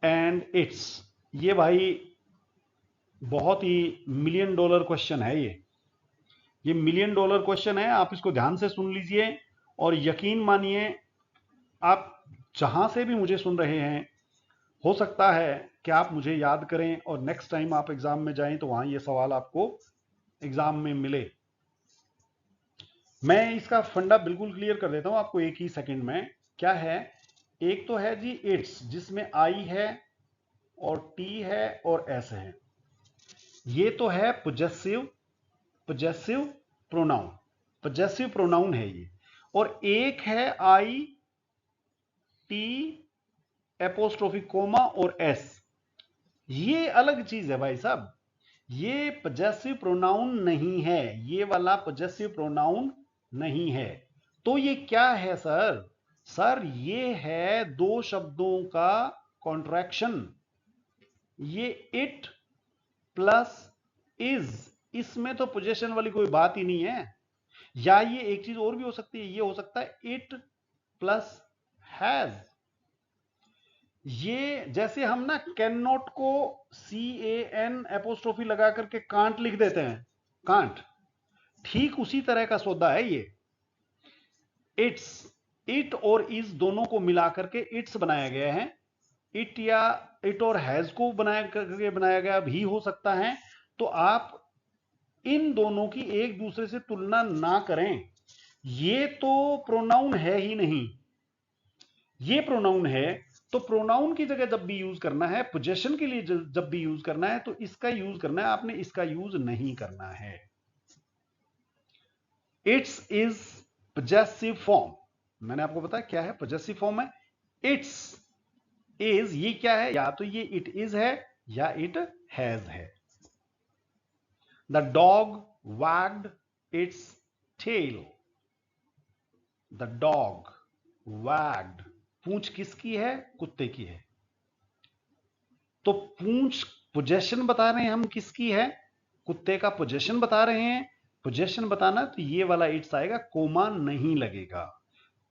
and it's, ये भाई बहुत ही मिलियन डॉलर क्वेश्चन है। ये मिलियन डॉलर क्वेश्चन है, आप इसको ध्यान से सुन लीजिए और यकीन मानिए, आप जहां से भी मुझे सुन रहे हैं, हो सकता है कि आप मुझे याद करें और नेक्स्ट टाइम आप एग्जाम में जाएं तो वहां ये सवाल आपको एग्जाम में मिले। मैं इसका फंडा बिल्कुल क्लियर कर देता हूं आपको एक ही सेकंड में। क्या है, एक तो है जी इट्स, जिसमें आई है और टी है और एस है, ये तो है पोजेसिव प्रोनाउन, पोजेसिव प्रोनाउन है ये। और एक है आई टी एपोस्ट्रोफी कोमा और एस, ये अलग चीज है भाई साहब, ये पजेसिव प्रोनाउन नहीं है, ये वाला पजेसिव प्रोनाउन नहीं है। तो ये क्या है सर? सर ये है दो शब्दों का कॉन्ट्रैक्शन, ये इट प्लस इज, इसमें तो पोजेशन वाली कोई बात ही नहीं है। या ये एक चीज और भी हो सकती है, ये हो सकता है इट प्लस हैज, ये जैसे हम ना कैन नॉट को CAN एपोस्ट्रोफी लगा करके कांट लिख देते हैं, कांट, ठीक उसी तरह का सौदा है ये। इट्स, इट और इज दोनों को मिला करके इट्स बनाया गया है। इट या इट और हैज को बनाया गया भी हो सकता है। तो आप इन दोनों की एक दूसरे से तुलना ना करें। ये तो प्रोनाउन है ही नहीं, ये प्रोनाउन है, तो प्रोनाउन की जगह जब भी यूज करना है, पोजेशन के लिए जब भी यूज करना है, तो इसका यूज करना है, आपने इसका यूज नहीं करना है। इट्स इज पोजेसिव फॉर्म, मैंने आपको बताया क्या है पोजेसिव फॉर्म है। इट्स इज, ये क्या है, या तो ये इट इज है या इट हैज है। The dog wagged its tail, the dog wagged, पूंछ किसकी है, कुत्ते की है। तो पूंछ पोजेशन बता रहे हैं हम, किसकी है, कुत्ते का पोजेशन बता रहे हैं। पोजेशन बताना तो ये वाला इट्स आएगा, कोमा नहीं लगेगा,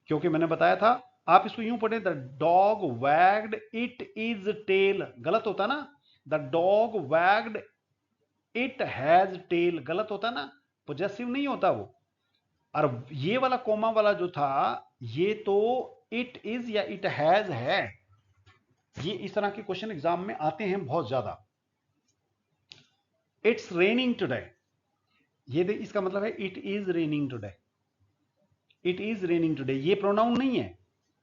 क्योंकि मैंने बताया था। आप इसको यूं पढ़े, the dog wagged it is tail, गलत होता ना। The dog wagged it has tail, गलत होता ना, पोजेसिव नहीं होता वो। और ये वाला कोमा वाला जो था, ये तो इट इज या इट हैज है। ये इस तरह के क्वेश्चन एग्जाम में आते हैं बहुत ज्यादा। इट्स रेनिंग टुडे, ये इसका मतलब है it is raining today, it is raining today, ये प्रोनाउन नहीं है,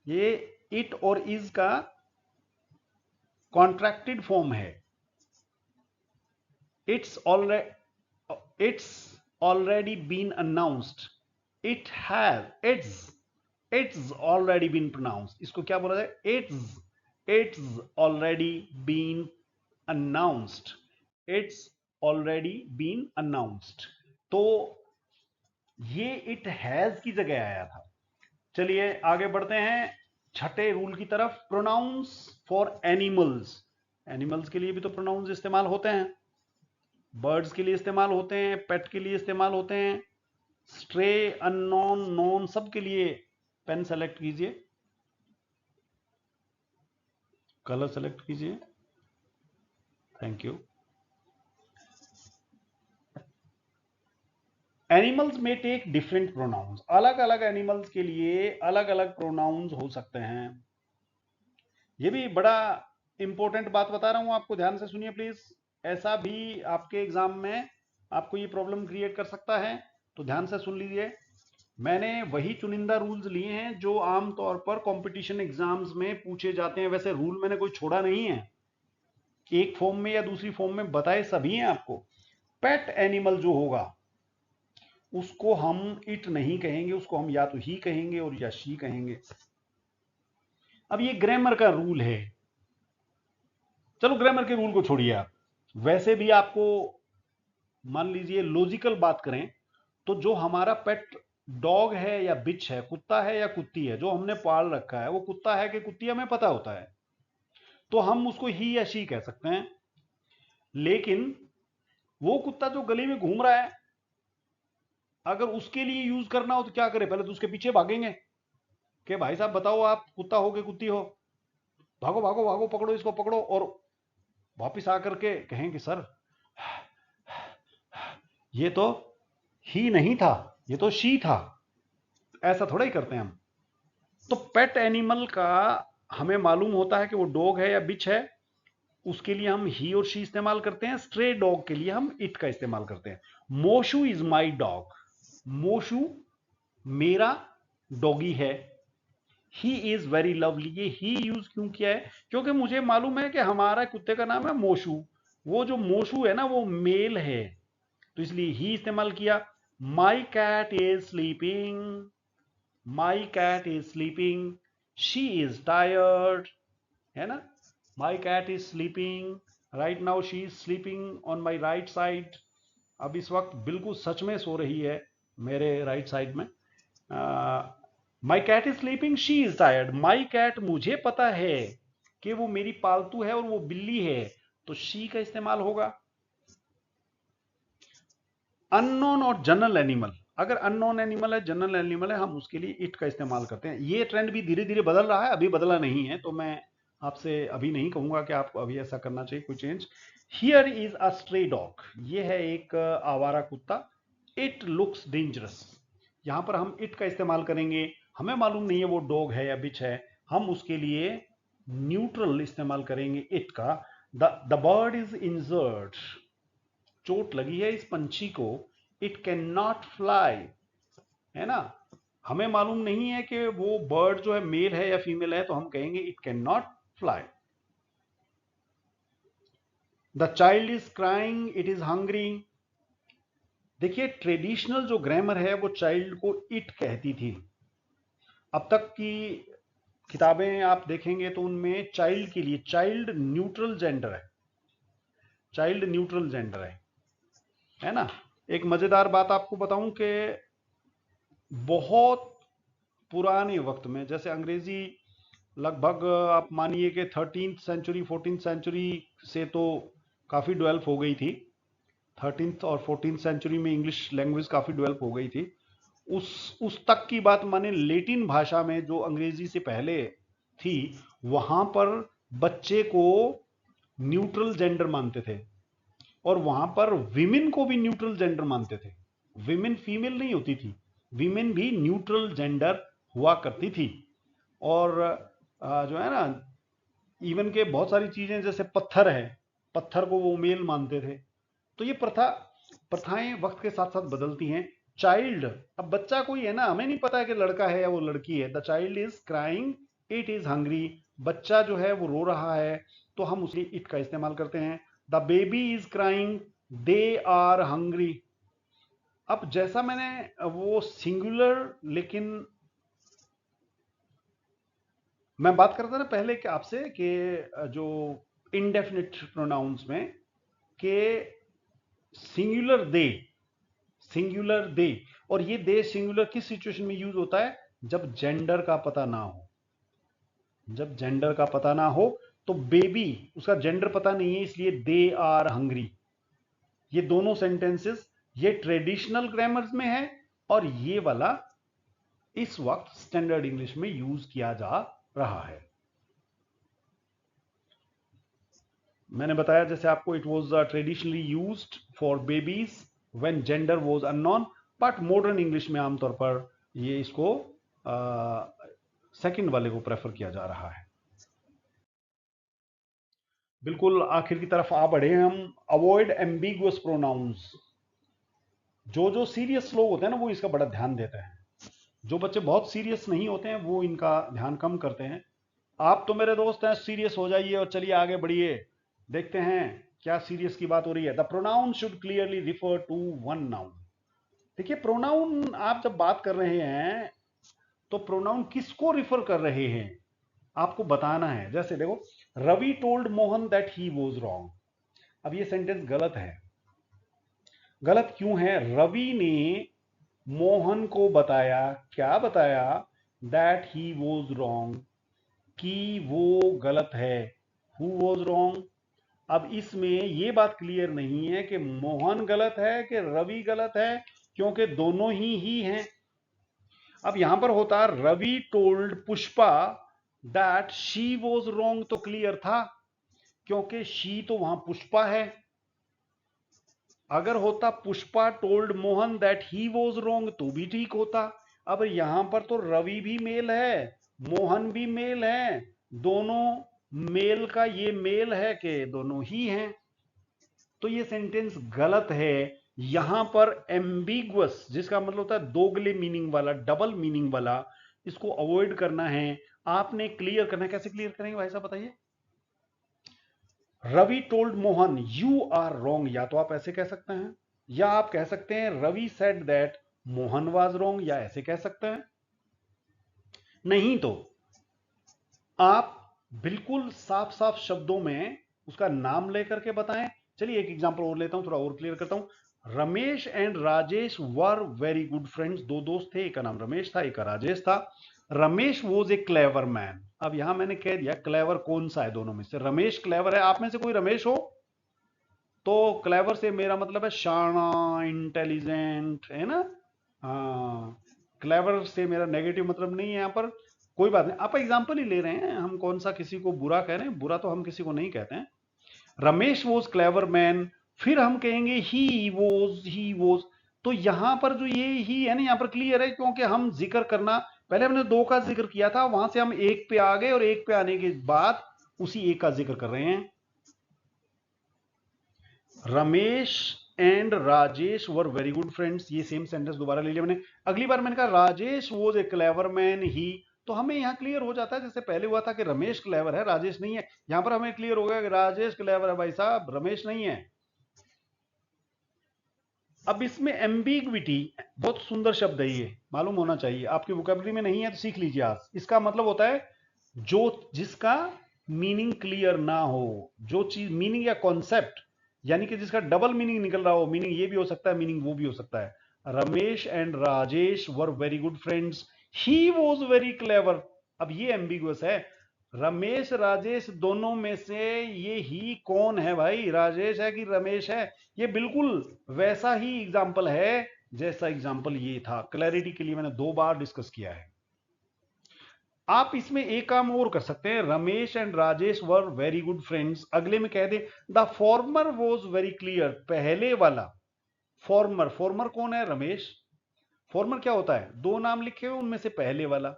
ये इट और इज का कॉन्ट्रैक्टेड फॉर्म है। It's already been announced, it's already been pronounced, इसको क्या बोला जाए, it's already been announced, it's already been announced. तो ये इट हैज की जगह आया था। चलिए आगे बढ़ते हैं छठे रूल की तरफ। प्रोनाउंस फॉर एनिमल्स, एनिमल्स के लिए भी तो प्रोनाउंस इस्तेमाल होते हैं, बर्ड्स के लिए इस्तेमाल होते हैं, पेट के लिए इस्तेमाल होते हैं, स्ट्रे, अननोन, नोन, सब के लिए। पेन सेलेक्ट कीजिए, कलर सेलेक्ट कीजिए, थैंक यू। एनिमल्स में टेक डिफरेंट प्रोनाउंस, अलग अलग एनिमल्स के लिए अलग अलग प्रोनाउंस हो सकते हैं। ये भी बड़ा इंपॉर्टेंट बात बता रहा हूं आपको, ध्यान से सुनिए प्लीज। ऐसा भी आपके एग्जाम में आपको ये प्रॉब्लम क्रिएट कर सकता है, तो ध्यान से सुन लीजिए। मैंने वही चुनिंदा रूल्स लिए हैं जो आमतौर पर कंपटीशन एग्जाम्स में पूछे जाते हैं। वैसे रूल मैंने कोई छोड़ा नहीं है, एक फॉर्म में या दूसरी फॉर्म में बताए सभी हैं आपको। पेट एनिमल जो होगा उसको हम इट नहीं कहेंगे, उसको हम या तो ही कहेंगे और या शी कहेंगे। अब ये ग्रामर का रूल है, चलो ग्रामर के रूल को छोड़िए आप। वैसे भी आपको मान लीजिए लॉजिकल बात करें तो जो हमारा पेट डॉग है या बिच है, कुत्ता है या कुत्ती है, जो हमने पाल रखा है वो कुत्ता है कि कुत्ती हमें पता होता है, तो हम उसको ही या शी कह सकते हैं। लेकिन वो कुत्ता जो गली में घूम रहा है, अगर उसके लिए यूज करना हो तो क्या करें, पहले तो उसके पीछे भागेंगे कि भाई साहब बताओ आप कुत्ता हो कि कुत्ती हो, भागो भागो भागो, पकड़ो इसको पकड़ो, और वापिस आकर के कहें कि सर ये तो ही नहीं था, ये तो शी था। ऐसा थोड़ा ही करते हैं हम। तो पेट एनिमल का हमें मालूम होता है कि वो डॉग है या बिच है, उसके लिए हम ही और शी इस्तेमाल करते हैं। स्ट्रे डॉग के लिए हम इट का इस्तेमाल करते हैं। मोशु इज माई डॉग, मोशु मेरा डॉगी है। ही इज वेरी लवली, ये ही यूज क्यों किया है, क्योंकि मुझे मालूम है कि हमारा कुत्ते का नाम है मोशु, वो जो मोशु है ना वो मेल है, तो इसलिए ही इस्तेमाल किया। My cat is sleeping, my cat is sleeping, she is tired, है ना। My cat is sleeping, right now she is sleeping on my right side, अब इस वक्त बिल्कुल सच में सो रही है मेरे राइट साइड में। My cat is sleeping, she is tired. My cat, मुझे पता है कि वो मेरी पालतू है और वो बिल्ली है, तो शी का इस्तेमाल होगा। अननोन और जनरल एनिमल, अगर अननोन एनिमल है, जनरल एनिमल है, हम उसके लिए इट का इस्तेमाल करते हैं। ये ट्रेंड भी धीरे धीरे बदल रहा है, अभी बदला नहीं है, तो मैं आपसे अभी नहीं कहूंगा कि आप अभी ऐसा करना चाहिए कोई change. Here is a stray dog, ये है एक आवारा कुत्ता। इट लुक्स डेंजरस, यहां पर हम इट का इस्तेमाल करेंगे। हमें मालूम नहीं है वो डॉग है या बिच है, हम उसके लिए न्यूट्रल इस्तेमाल करेंगे इट का। द बर्ड इज इंजर्ड, चोट लगी है इस पंछी को। इट कैन नॉट फ्लाई, है ना। हमें मालूम नहीं है कि वो बर्ड जो है मेल है या फीमेल है, तो हम कहेंगे it can not fly. The child is crying, it is hungry. देखिए ट्रेडिशनल जो ग्रामर है वो चाइल्ड को इट कहती थी। अब तक की किताबें आप देखेंगे तो उनमें चाइल्ड के लिए चाइल्ड न्यूट्रल जेंडर है, चाइल्ड न्यूट्रल जेंडर है ना। एक मजेदार बात आपको बताऊं कि बहुत पुराने वक्त में, जैसे अंग्रेजी लगभग आप मानिए कि 13th सेंचुरी 14th सेंचुरी से तो काफ़ी डेवलप हो गई थी। 13th और 14th सेंचुरी में इंग्लिश लैंग्वेज काफ़ी डेवलप हो गई थी। उस तक की बात माने लेटिन भाषा में जो अंग्रेजी से पहले थी, वहां पर बच्चे को न्यूट्रल जेंडर मानते थे, और वहां पर विमेन को भी न्यूट्रल जेंडर मानते थे। विमेन फीमेल नहीं होती थी, विमेन भी न्यूट्रल जेंडर हुआ करती थी। और जो है ना, इवन के बहुत सारी चीजें जैसे पत्थर है, पत्थर को वो मेल मानते थे। तो ये प्रथाएं वक्त के साथ साथ बदलती हैं। चाइल्ड, अब बच्चा कोई है ना, हमें नहीं पता है कि लड़का है या वो लड़की है। The child is crying, it is hungry, बच्चा जो है वो रो रहा है, तो हम उसी इट का इस्तेमाल करते हैं। The baby is crying, they are hungry. अब जैसा मैंने वो सिंगुलर, लेकिन मैं बात करता ना पहले कि आपसे कि जो इनडेफिनिट प्रोनाउंस में के सिंगुलर दे, सिंगुलर दे, और ये दे सिंगुलर किस सिचुएशन में यूज होता है? जब जेंडर का पता ना हो। जब जेंडर का पता ना हो तो बेबी, उसका जेंडर पता नहीं है, इसलिए दे आर हंग्री। ये दोनों सेंटेंसेस, ये ट्रेडिशनल ग्रामर में है, और ये वाला इस वक्त स्टैंडर्ड इंग्लिश में यूज किया जा रहा है। मैंने बताया जैसे आपको, it was traditionally used for babies when gender was unknown, but modern English में आमतौर पर ये इसको सेकंड वाले को प्रेफर किया जा रहा है। बिल्कुल आखिर की तरफ आ बढ़े हम। Avoid ambiguous pronouns. जो सीरियस लोग होते हैं ना, वो इसका बड़ा ध्यान देते हैं। जो बच्चे बहुत सीरियस नहीं होते हैं वो इनका ध्यान कम करते हैं। आप तो मेरे दोस्त हैं, सीरियस हो जाइए और चलिए आगे बढ़िए, देखते हैं क्या सीरियस की बात हो रही है। The pronoun should clearly refer to one noun. देखिए प्रोनाउन आप जब बात कर रहे हैं तो प्रोनाउन किसको रिफर कर रहे हैं आपको बताना है। जैसे देखो, Ravi told Mohan that he was wrong. अब ये सेंटेंस गलत है। गलत क्यों है? रवि ने मोहन को बताया, क्या बताया? दैट ही वॉज रॉन्ग, कि वो गलत है। Who was wrong? अब इसमें यह बात क्लियर नहीं है कि मोहन गलत है कि रवि गलत है, क्योंकि दोनों ही हैं। अब यहां पर होता Ravi told Pushpa that she was wrong, तो क्लियर था, क्योंकि शी तो वहां पुष्पा है। अगर होता Pushpa told Mohan that he was wrong, तो भी ठीक होता। अब यहां पर तो रवि भी मेल है, मोहन भी मेल है, दोनों मेल का ये मेल है कि दोनों ही हैं, तो ये सेंटेंस गलत है। यहां पर एम्बिगुअस, जिसका मतलब होता है दोगले मीनिंग वाला, डबल मीनिंग वाला, इसको अवॉइड करना है। आपने क्लियर करना है। कैसे क्लियर करेंगे भाई साहब बताइए? Ravi told Mohan you are wrong, या तो आप ऐसे कह सकते हैं, या आप कह सकते हैं Ravi said that Mohan was wrong, या ऐसे कह सकते हैं। नहीं तो आप बिल्कुल साफ साफ शब्दों में उसका नाम लेकर के बताएं। चलिए एक एग्जांपल और लेता हूं, थोड़ा और क्लियर करता हूं। Ramesh and Rajesh were very good friends. दो दोस्त थे, एक का नाम रमेश था, एक का राजेश था। Ramesh was a clever man. अब यहां मैंने कह दिया क्लेवर कौन सा है दोनों में से। रमेश क्लेवर है। आप में से कोई रमेश हो तो क्लेवर से मेरा मतलब है शाना, इंटेलिजेंट, है ना। हाँ, क्लेवर से मेरा नेगेटिव मतलब नहीं है यहां पर। कोई बात नहीं, आप एग्जाम्पल ही ले रहे हैं, हम कौन सा किसी को बुरा कह रहे हैं, बुरा तो हम किसी को नहीं कहते हैं। रमेश वॉज क्लेवर मैन, फिर हम कहेंगे ही वॉज। तो यहां पर जो ये ही है ना, यहां पर क्लियर है, क्योंकि हम जिक्र करना, पहले हमने दो का जिक्र किया था, वहां से हम एक पे आ गए और एक पे आने के बाद उसी एक का जिक्र कर रहे हैं। Ramesh and Rajesh were very good friends, ये सेम सेंटेंस दोबारा ले लिया मैंने। अगली बार मैंने कहा Rajesh was a clever man he, तो हमें यहां क्लियर हो जाता है, जैसे पहले हुआ था कि रमेश क्लेवर है राजेश नहीं है, यहां पर हमें क्लियर हो गया कि राजेश क्लेवर है भाई साहब, रमेश नहीं है। अब इसमें एम्बिग्विटी, बहुत सुंदर शब्द है ये, मालूम होना चाहिए, आपकी वोकैबुलरी में नहीं है तो सीख लीजिए आज। इसका मतलब होता है जो जिसका मीनिंग क्लियर ना हो, जो चीज मीनिंग या कॉन्सेप्ट, यानी कि जिसका डबल मीनिंग निकल रहा हो, मीनिंग ये भी हो सकता है, मीनिंग वो भी हो सकता है। Ramesh and Rajesh were very good friends, he was very clever. अब ये एम्बिगुअस है, रमेश राजेश दोनों में से ये ही कौन है भाई, राजेश है कि रमेश है? ये बिल्कुल वैसा ही एग्जाम्पल है जैसा एग्जाम्पल ये था। क्लैरिटी के लिए मैंने 2 बार डिस्कस किया है। आप इसमें एक काम और कर सकते हैं, Ramesh and Rajesh were very good friends, अगले में कह दे the former was very clear. पहले वाला फॉर्मर, फॉर्मर कौन है? रमेश। फॉर्मर क्या होता है? दो नाम लिखे हुए उनमें से पहले वाला,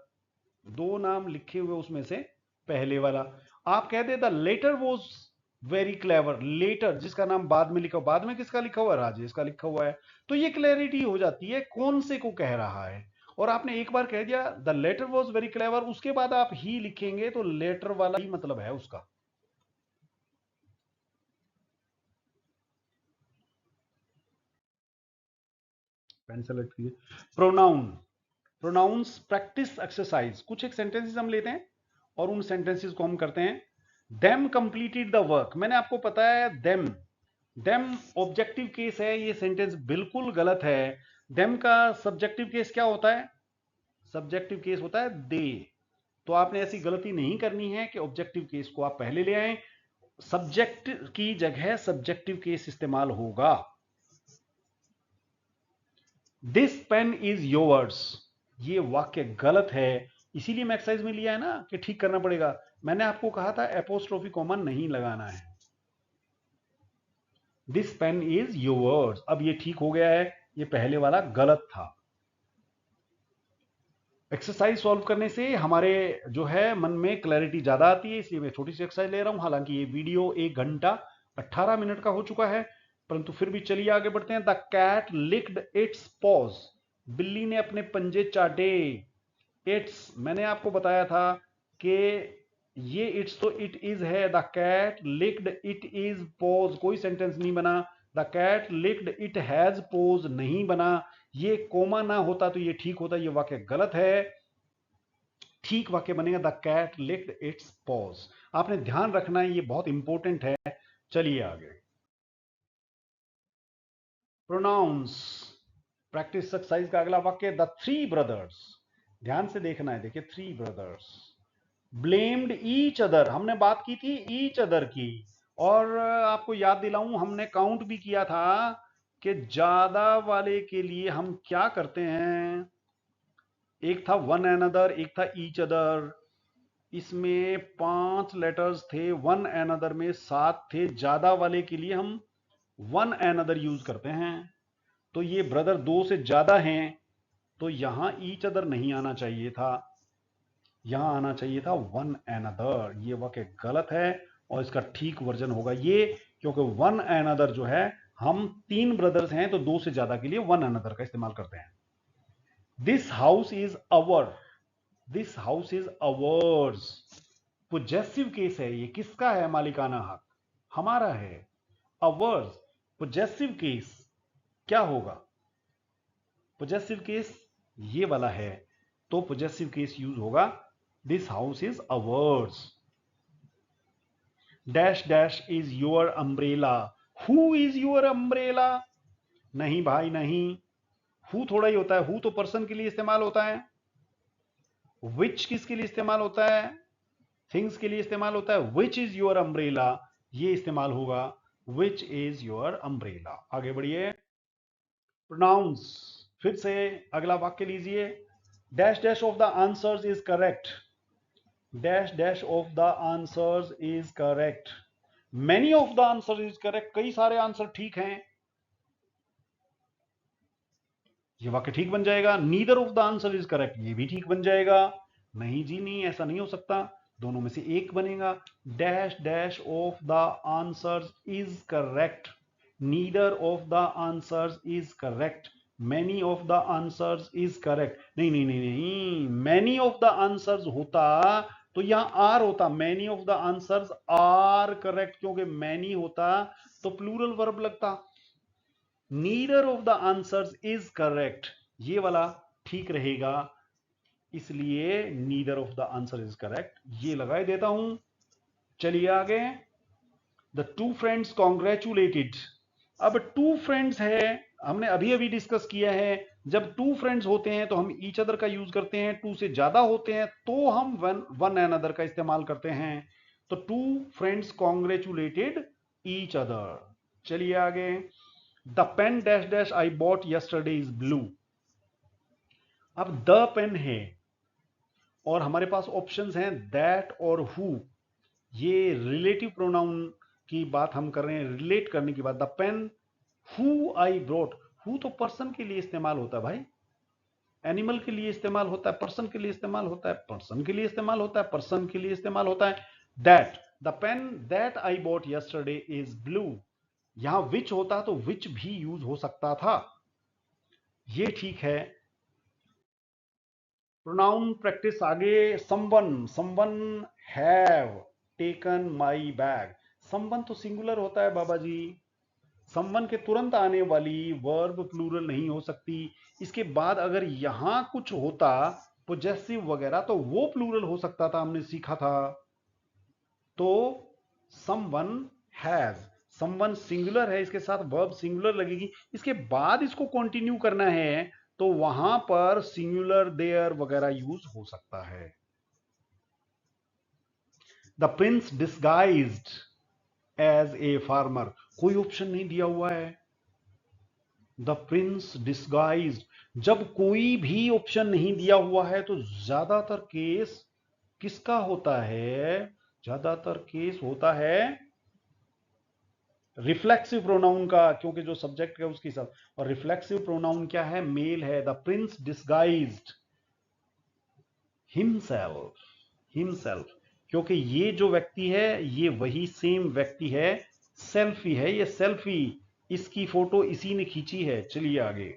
दो नाम लिखे हुए उसमें से पहले वाला। आप कह दे the letter was very clever, latter जिसका नाम बाद में लिखा, बाद में किसका लिखा हुआ है? राजेश का लिखा हुआ है। तो ये क्लैरिटी हो जाती है कौन से को कह रहा है। और आपने एक बार कह दिया the letter was very clever, उसके बाद आप ही लिखेंगे तो लेटर वाला ही मतलब है उसका। पेन सेलेक्ट कीजिए। प्रोनाउन, प्रोनाउंस प्रैक्टिस एक्सरसाइज, कुछ एक सेंटेंसेस हम लेते हैं और उन सेंटेंसेस को हम करते हैं। देम कंप्लीटेड द वर्क, मैंने आपको पता है देम, देम ऑब्जेक्टिव केस है, ये सेंटेंस बिल्कुल गलत है। देम का सब्जेक्टिव केस क्या होता है? सब्जेक्टिव केस होता है दे। तो आपने ऐसी गलती नहीं करनी है कि ऑब्जेक्टिव केस को आप पहले ले आए, सब्जेक्ट की जगह सब्जेक्टिव केस इस्तेमाल होगा। दिस पेन इज योर्स, ये वाक्य गलत है, इसीलिए मैं एक्सरसाइज में लिया है ना कि ठीक करना पड़ेगा। मैंने आपको कहा था एपोस्ट्रोफी कॉमा नहीं लगाना है। दिस पेन इज योर्स, अब ये ठीक हो गया है, ये पहले वाला गलत था। एक्सरसाइज सॉल्व करने से हमारे जो है मन में क्लैरिटी ज्यादा आती है, इसलिए मैं छोटी सी एक्सरसाइज ले रहा हूं। हालांकि ये वीडियो 1 घंटा 18 मिनट का हो चुका है, परंतु फिर भी चलिए आगे बढ़ते हैं। The cat licked its paws, बिल्ली ने अपने पंजे चाटे। इट्स, मैंने आपको बताया था कि ये इट्स तो इट इज है, the cat licked it is paws कोई सेंटेंस नहीं बना, the cat licked it has paws नहीं बना। ये कोमा ना होता तो ये ठीक होता, ये वाक्य गलत है। ठीक वाक्य बनेगा the cat licked its paws. आपने ध्यान रखना है, ये बहुत इंपॉर्टेंट है। चलिए आगे। प्रोनाउंस प्रैक्टिस एक्सरसाइज का अगला वाक्य, द थ्री ब्रदर्स, ध्यान से देखना है, देखिए three brothers blamed each other, हमने बात की थी ईच अदर की, और आपको याद दिलाऊं हमने काउंट भी किया था कि ज्यादा वाले के लिए हम क्या करते हैं। एक था वन अनदर, एक था ईच अदर, इसमें 5 लेटर्स थे, वन अनदर में 7 थे। ज्यादा वाले के लिए हम वन अनदर यूज करते हैं। तो ये ब्रदर 2 से ज्यादा हैं, तो यहां ईच अदर नहीं आना चाहिए था, यहां आना चाहिए था वन अनदर। ये वाक्य गलत है और इसका ठीक वर्जन होगा ये, क्योंकि वन अनदर जो है, हम 3 ब्रदर्स हैं तो 2 से ज्यादा के लिए वन अनदर का इस्तेमाल करते हैं। This house is our, this house is hours, possessive case है, ये किसका है? मालिकाना हक हमारा है। अवर्स पोजेसिव केस क्या होगा? पोजेसिव केस ये वाला है, तो पोजेसिव केस यूज होगा this house is hours. Dash dash is your umbrella, who is your umbrella? नहीं भाई नहीं, हु थोड़ा ही होता है, हु तो पर्सन के लिए इस्तेमाल होता है। विच किसके लिए इस्तेमाल होता है? थिंग्स के लिए इस्तेमाल होता है। विच इज योर अम्ब्रेला, ये इस्तेमाल होगा विच इज योर अम्ब्रेला। आगे बढ़िए। प्रोनाउंस, फिर से अगला वाक्य लीजिए, dash dash of the answers is correct, dash dash of the answers is correct, many of the answer is correct, कई सारे आंसर ठीक हैं, ये वाक्य ठीक बन जाएगा। Neither of the answer is correct, ये भी ठीक बन जाएगा। नहीं जी नहीं, ऐसा नहीं हो सकता, दोनों में से एक बनेगा। Dash dash of the answers is correct, neither of the answers is correct, many of the answers is correct. नहीं नहीं नहीं नहीं, मैनी ऑफ द आंसर्स होता तो यहां आर होता, many of the answers are correct, क्योंकि मैनी होता तो प्लूरल वर्ब लगता। Neither of the answers is correct, ये वाला ठीक रहेगा, इसलिए neither of the answer is correct ये लगा देता हूं। चलिए आगे। द टू फ्रेंड्स कॉन्ग्रेचुलेटेड, अब टू फ्रेंड्स है, हमने अभी अभी डिस्कस किया है, जब टू फ्रेंड्स होते हैं तो हम ईच अदर का यूज करते हैं, टू से ज्यादा होते हैं तो हम वन एन अदर का इस्तेमाल करते हैं। तो two friends congratulated each other. चलिए आगे। The pen dash dash I bought yesterday is blue, अब द पेन है और हमारे पास ऑप्शंस हैं दैट और हु, ये रिलेटिव प्रोनाउन की बात हम कर रहे हैं, रिलेट करने की बात। The pen who I brought, who तो पर्सन के लिए इस्तेमाल होता है भाई, एनिमल के लिए इस्तेमाल होता है, पर्सन के लिए इस्तेमाल होता है, पर्सन के लिए इस्तेमाल होता है, पर्सन के लिए इस्तेमाल होता है। That, the pen that I bought yesterday is blue, यहां विच होता तो विच भी यूज हो सकता था, ये ठीक है। प्रोनाउन प्रैक्टिस आगे। Someone have taken my bag, someone तो सिंगुलर होता है बाबा जी, समवन के तुरंत आने वाली वर्ब प्लूरल नहीं हो सकती, इसके बाद अगर यहां कुछ होता पोजेसिव वगैरह तो वो प्लूरल हो सकता था, हमने सीखा था। तो समवन हैज, समवन सिंगुलर है, इसके साथ वर्ब सिंगुलर लगेगी, इसके बाद इसको कंटिन्यू करना है तो वहां पर सिंगुलर देयर वगैरह यूज हो सकता है। The prince disguised as a farmer, कोई ऑप्शन नहीं दिया हुआ है। द प्रिंस डिस्गाइज्ड, जब कोई भी ऑप्शन नहीं दिया हुआ है तो ज्यादातर केस किसका होता है, ज्यादातर केस होता है रिफ्लेक्सिव प्रोनाउन का, क्योंकि जो सब्जेक्ट है उसके साथ, और रिफ्लेक्सिव प्रोनाउन क्या है, मेल है। The prince disguised himself, himself, क्योंकि ये जो व्यक्ति है ये वही सेम व्यक्ति है, सेल्फी है ये, सेल्फी, इसकी फोटो इसी ने खींची है। चलिए आगे।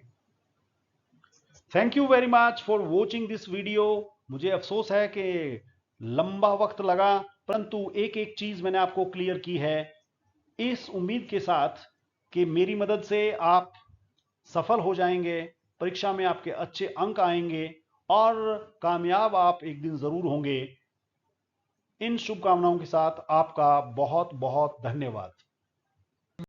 Thank you very much for watching this video. मुझे अफसोस है कि लंबा वक्त लगा, परंतु एक एक चीज मैंने आपको क्लियर की है, इस उम्मीद के साथ कि मेरी मदद से आप सफल हो जाएंगे, परीक्षा में आपके अच्छे अंक आएंगे और कामयाब आप एक दिन जरूर होंगे। इन शुभकामनाओं के साथ आपका बहुत बहुत धन्यवाद।